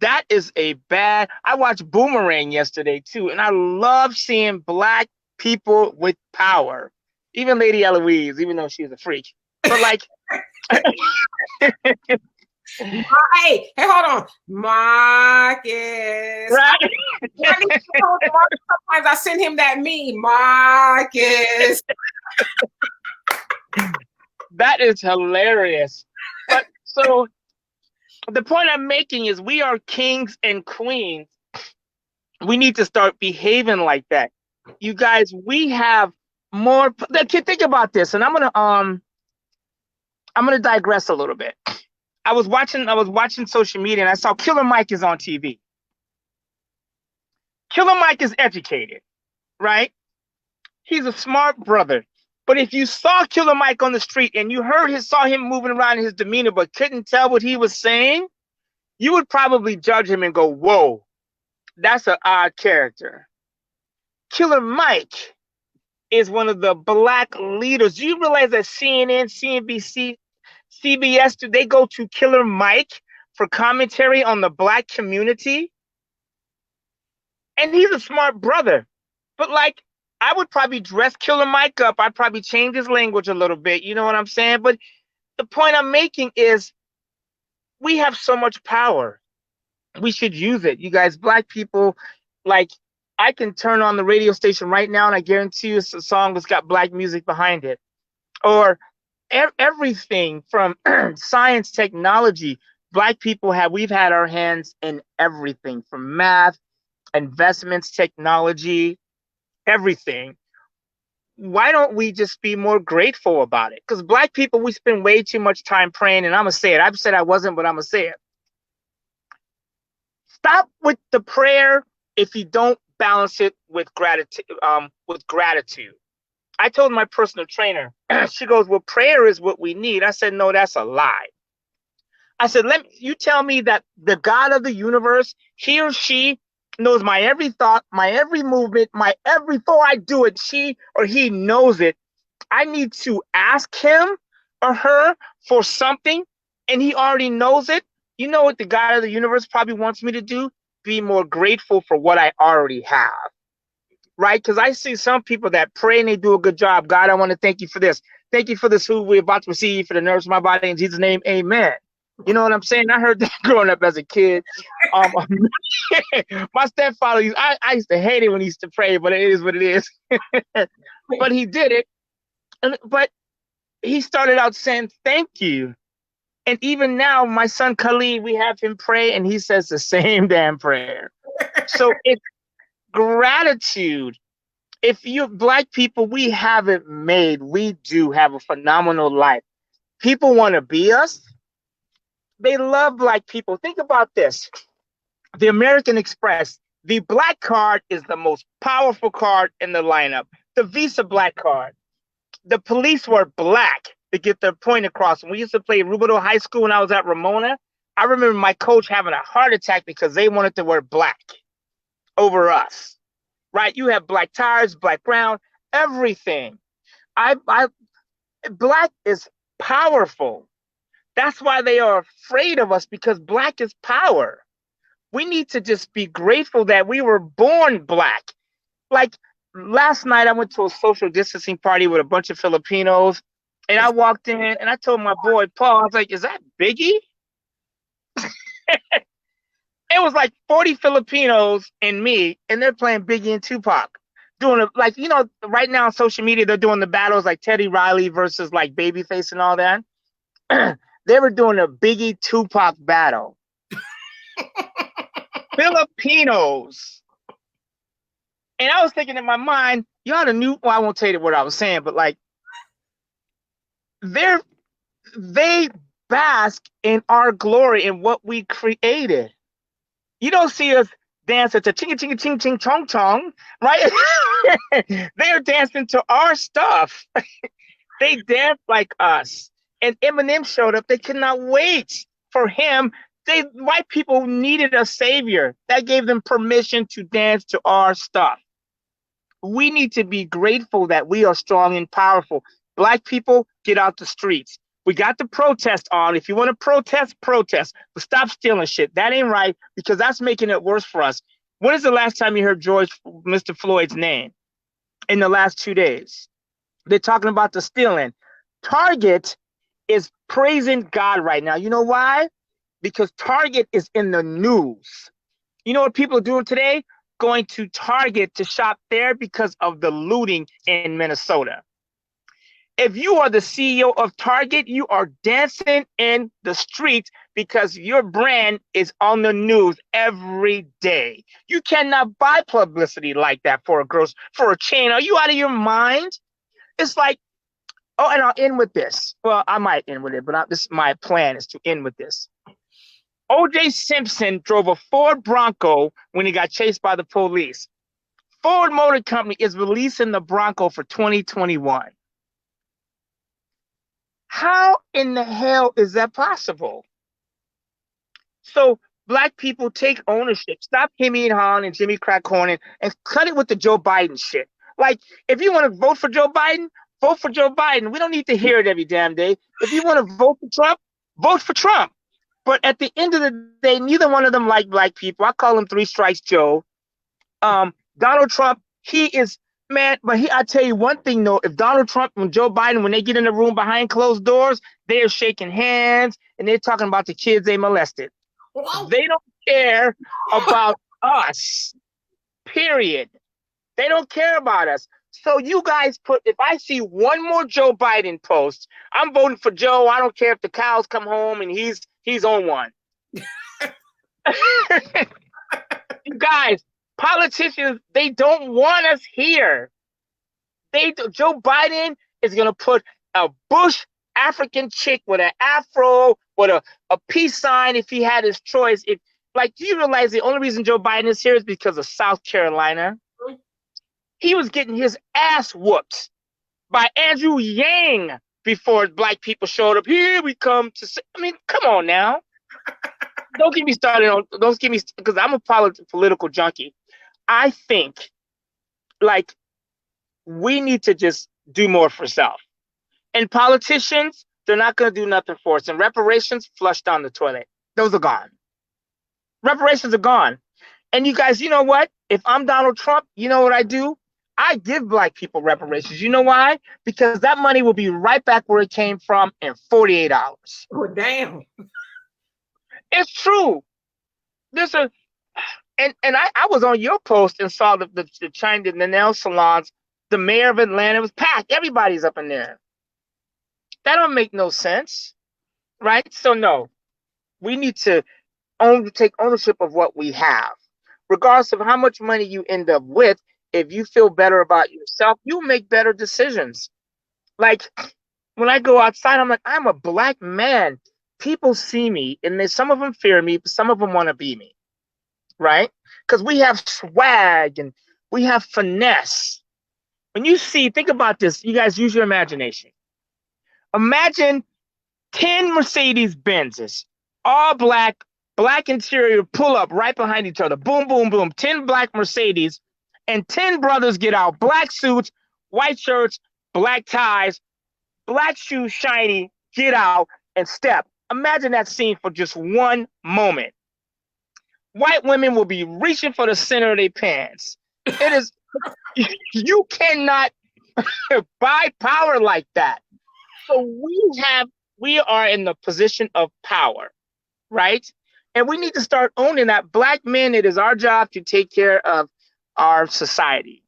That is a bad. I watched Boomerang yesterday too, and I love seeing Black people with power. Even Lady Eloise, even though she's a freak. But like, hey, hold on, Marcus. Right? Sometimes I send him that meme, Marcus. That is hilarious. But so the point I'm making is we are kings and queens. We need to start behaving like that. You guys, we have more. Think about this, and I'm gonna digress a little bit. I was watching social media, and I saw Killer Mike is on TV. Killer Mike is educated, right? He's a smart brother. But if you saw Killer Mike on the street and you saw him moving around in his demeanor, but couldn't tell what he was saying, you would probably judge him and go, whoa, that's an odd character. Killer Mike is one of the Black leaders. Do you realize that CNN, CNBC, CBS, do they go to Killer Mike for commentary on the Black community? And he's a smart brother. But like, I would probably dress Killer Mike up. I'd probably change his language a little bit. You know what I'm saying? But the point I'm making is we have so much power. We should use it. You guys, Black people, like, I can turn on the radio station right now and I guarantee you it's a song that's got Black music behind it. Or everything from science, technology. Black people we've had our hands in everything from math, investments, technology, everything. Why don't we just be more grateful about it? Because Black people, we spend way too much time praying, and I'm going to say it. I've said I wasn't, but I'm going to say it. Stop with the prayer if you don't balance it with gratitude. I told my personal trainer, she goes, well, prayer is what we need. I said, no, that's a lie. I said, you tell me that the God of the universe, he or she knows my every thought, my every movement, before I do it, she or he knows it. I need to ask him or her for something, and he already knows it. You know what the God of the universe probably wants me to do? Be more grateful for what I already have. right? Because I see some people that pray and they do a good job. God, I want to thank you for this. Thank you for this food we're about to receive for the nerves of my body. In Jesus' name, amen. You know what I'm saying? I heard that growing up as a kid. My stepfather, I used to hate it when he used to pray, but it is what it is. But he did it. But he started out saying, thank you. And even now, my son Khalid, we have him pray, and he says the same damn prayer. So it's gratitude. If you Black people, we have it made. We do have a phenomenal life. People want to be us. They love Black people. Think about this. The American Express, the Black card is the most powerful card in the lineup. The Visa Black card. The police were Black to get their point across. When we used to play Rubidoux High School when I was at Ramona, I remember my coach having a heart attack because they wanted to wear Black over us. Right? You have Black tires, Black ground, everything. Black is powerful. That's why they are afraid of us, because Black is power. We need to just be grateful that we were born Black. Like last night, I went to a social distancing party with a bunch of Filipinos, and I walked in and I told my boy Paul, I was like, "Is that Biggie?" It was like 40 Filipinos and me, and they're playing Biggie and Tupac. Doing it like, you know, right now on social media, they're doing the battles like Teddy Riley versus like Babyface and all that. They were doing a Biggie Tupac battle. Filipinos. And I was thinking in my mind, y'all knew, well, I won't tell you what I was saying, but like, they bask in our glory in what we created. You don't see us dancing to ching ching ching ching chong chong, right? They're dancing to our stuff. They dance like us. And Eminem showed up. They could not wait for him. White people needed a savior. That gave them permission to dance to our stuff. We need to be grateful that we are strong and powerful. Black people, get out the streets. We got the protest on. If you want to protest, protest. But stop stealing shit. That ain't right, because that's making it worse for us. When is the last time you heard Mr. Floyd's name? In the last 2 days. They're talking about the stealing. Target is praising God right now. You know why? Because Target is in the news. You know what people are doing today? Going to Target to shop there because of the looting in Minnesota. If you are the CEO of Target, you are dancing in the streets because your brand is on the news every day. You cannot buy publicity like that for a chain. Are you out of your mind? It's like, oh, and I'll end with this. Well, I might end with it, but my plan is to end with this. O.J. Simpson drove a Ford Bronco when he got chased by the police. Ford Motor Company is releasing the Bronco for 2021. How in the hell is that possible? So Black people, take ownership. Stop Himmy and Han and Jimmy Crack Horn and cut it with the Joe Biden shit. Like, if you want to vote for Joe Biden, vote for Joe Biden. We don't need to hear it every damn day. If you want to vote for Trump, vote for Trump. But at the end of the day, neither one of them like Black people. I call him Three Strikes Joe. Donald Trump, he is, man, but I tell you one thing though, if Donald Trump and Joe Biden, when they get in the room behind closed doors, they are shaking hands and they're talking about the kids they molested. They don't care about us, period. They don't care about us. So you guys if I see one more Joe Biden post, I'm voting for Joe. I don't care if the cows come home and he's on one. You guys, politicians, they don't want us here. Joe Biden is going to put a bush African chick with an afro, with a peace sign if he had his choice. Do you realize the only reason Joe Biden is here is because of South Carolina? He was getting his ass whooped by Andrew Yang before Black people showed up. Here we come to say, I mean, come on now. Don't get me started because I'm a political junkie. I think, we need to just do more for self. And politicians, they're not going to do nothing for us. And reparations, flush down the toilet. Those are gone. Reparations are gone. And you guys, you know what? If I'm Donald Trump, you know what I do? I give black people reparations. You know why? Because that money will be right back where it came from in 48 hours. Oh, damn. It's true. There's a and I was on your post and saw the nail salons. The mayor of Atlanta was packed. Everybody's up in there. That don't make no sense, right? So no, we need to take ownership of what we have, regardless of how much money you end up with. If you feel better about yourself, you'll make better decisions. Like when I go outside, I'm like, I'm a black man. People see me, and some of them fear me, but some of them want to be me, right? Because we have swag and we have finesse. When you think about this, you guys use your imagination. Imagine 10 Mercedes Benzes, all black interior, pull up right behind each other. Boom, boom, boom. 10 black Mercedes, and 10 brothers get out. Black suits, white shirts, black ties, black shoes, shiny, get out and step. Imagine that scene for just one moment. White women will be reaching for the center of their pants. It is, you cannot buy power like that. So we are in the position of power, right? And we need to start owning that. Black men, it is our job to take care of our society.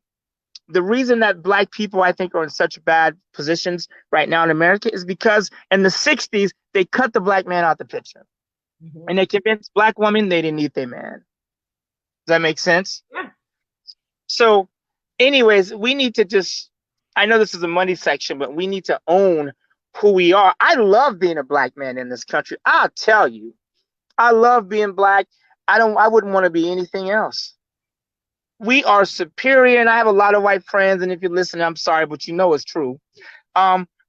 The reason that black people, I think, are in such bad positions right now in America is because in the 60s, they cut the black man out the picture. Mm-hmm. And they convinced black women they didn't need their man. Does that make sense? Yeah. So anyways, we need to I know this is a money section, but we need to own who we are. I love being a black man in this country. I'll tell you, I love being black. I wouldn't want to be anything else. We are superior, and I have a lot of white friends, and if you're listening, I'm sorry, but you know it's true.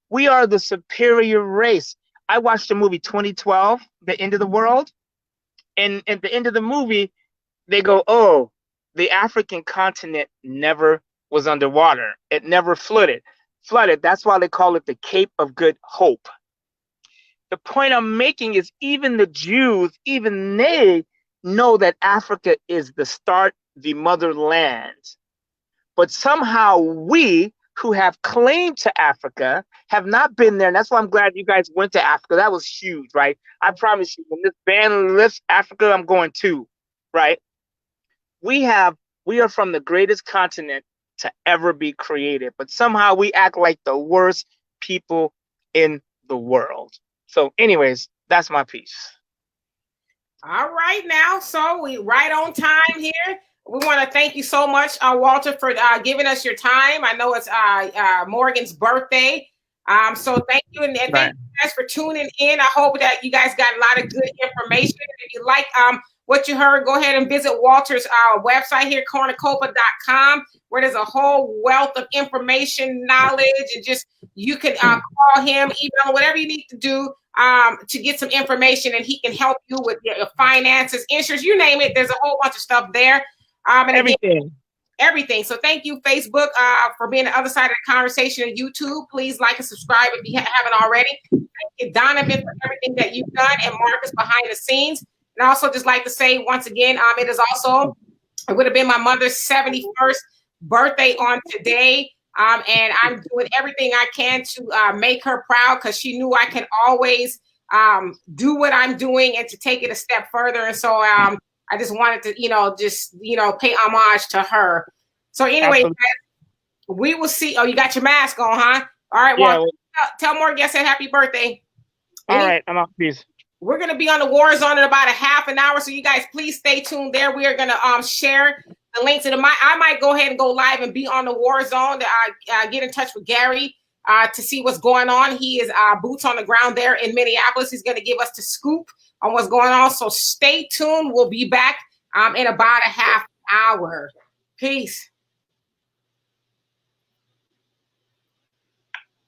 We are the superior race. I watched the movie 2012, The End of the World, and at the end of the movie, they go, oh, the African continent never was underwater. It never flooded. That's why they call it the Cape of Good Hope. The point I'm making is even the Jews, even they know that Africa is the start, the motherland. But somehow we who have claim to Africa have not been there. And that's why I'm glad you guys went to Africa. That was huge, right? I promise you, when this band lifts Africa, I'm going too, right? We are from the greatest continent to ever be created, but somehow we act like the worst people in the world. So anyways, that's my piece. All right now, so we right on time here. We want to thank you so much, Walter, for giving us your time. I know it's Morgan's birthday. So thank you, and thank you guys for tuning in. I hope that you guys got a lot of good information. If you like what you heard, go ahead and visit Walter's website here, cornucopia.com, where there's a whole wealth of information, knowledge, and just you can call him, email, whatever you need to do to get some information, and he can help you with your finances, insurance, you name it. There's a whole bunch of stuff there. And everything. So thank you, Facebook, for being the other side of the conversation, and YouTube. Please like and subscribe if you haven't already. Thank you, Donovan, for everything that you've done, and Marcus behind the scenes. And I also just like to say once again, it would have been my mother's 71st birthday on today. And I'm doing everything I can to make her proud, because she knew I can always do what I'm doing and to take it a step further. And so I just wanted to, pay homage to her. So anyway, guys, we will see. Oh, you got your mask on, huh? All right. Well, tell more guests happy birthday. All right. I'm out. Peace. We're going to be on the War Zone in about a half an hour. So you guys, please stay tuned there. We are going to share the links to I might go ahead and go live and be on the War Zone to get in touch with Gary to see what's going on. He is boots on the ground there in Minneapolis. He's going to give us the scoop on what's going on. So stay tuned. We'll be back in about a half hour. Peace.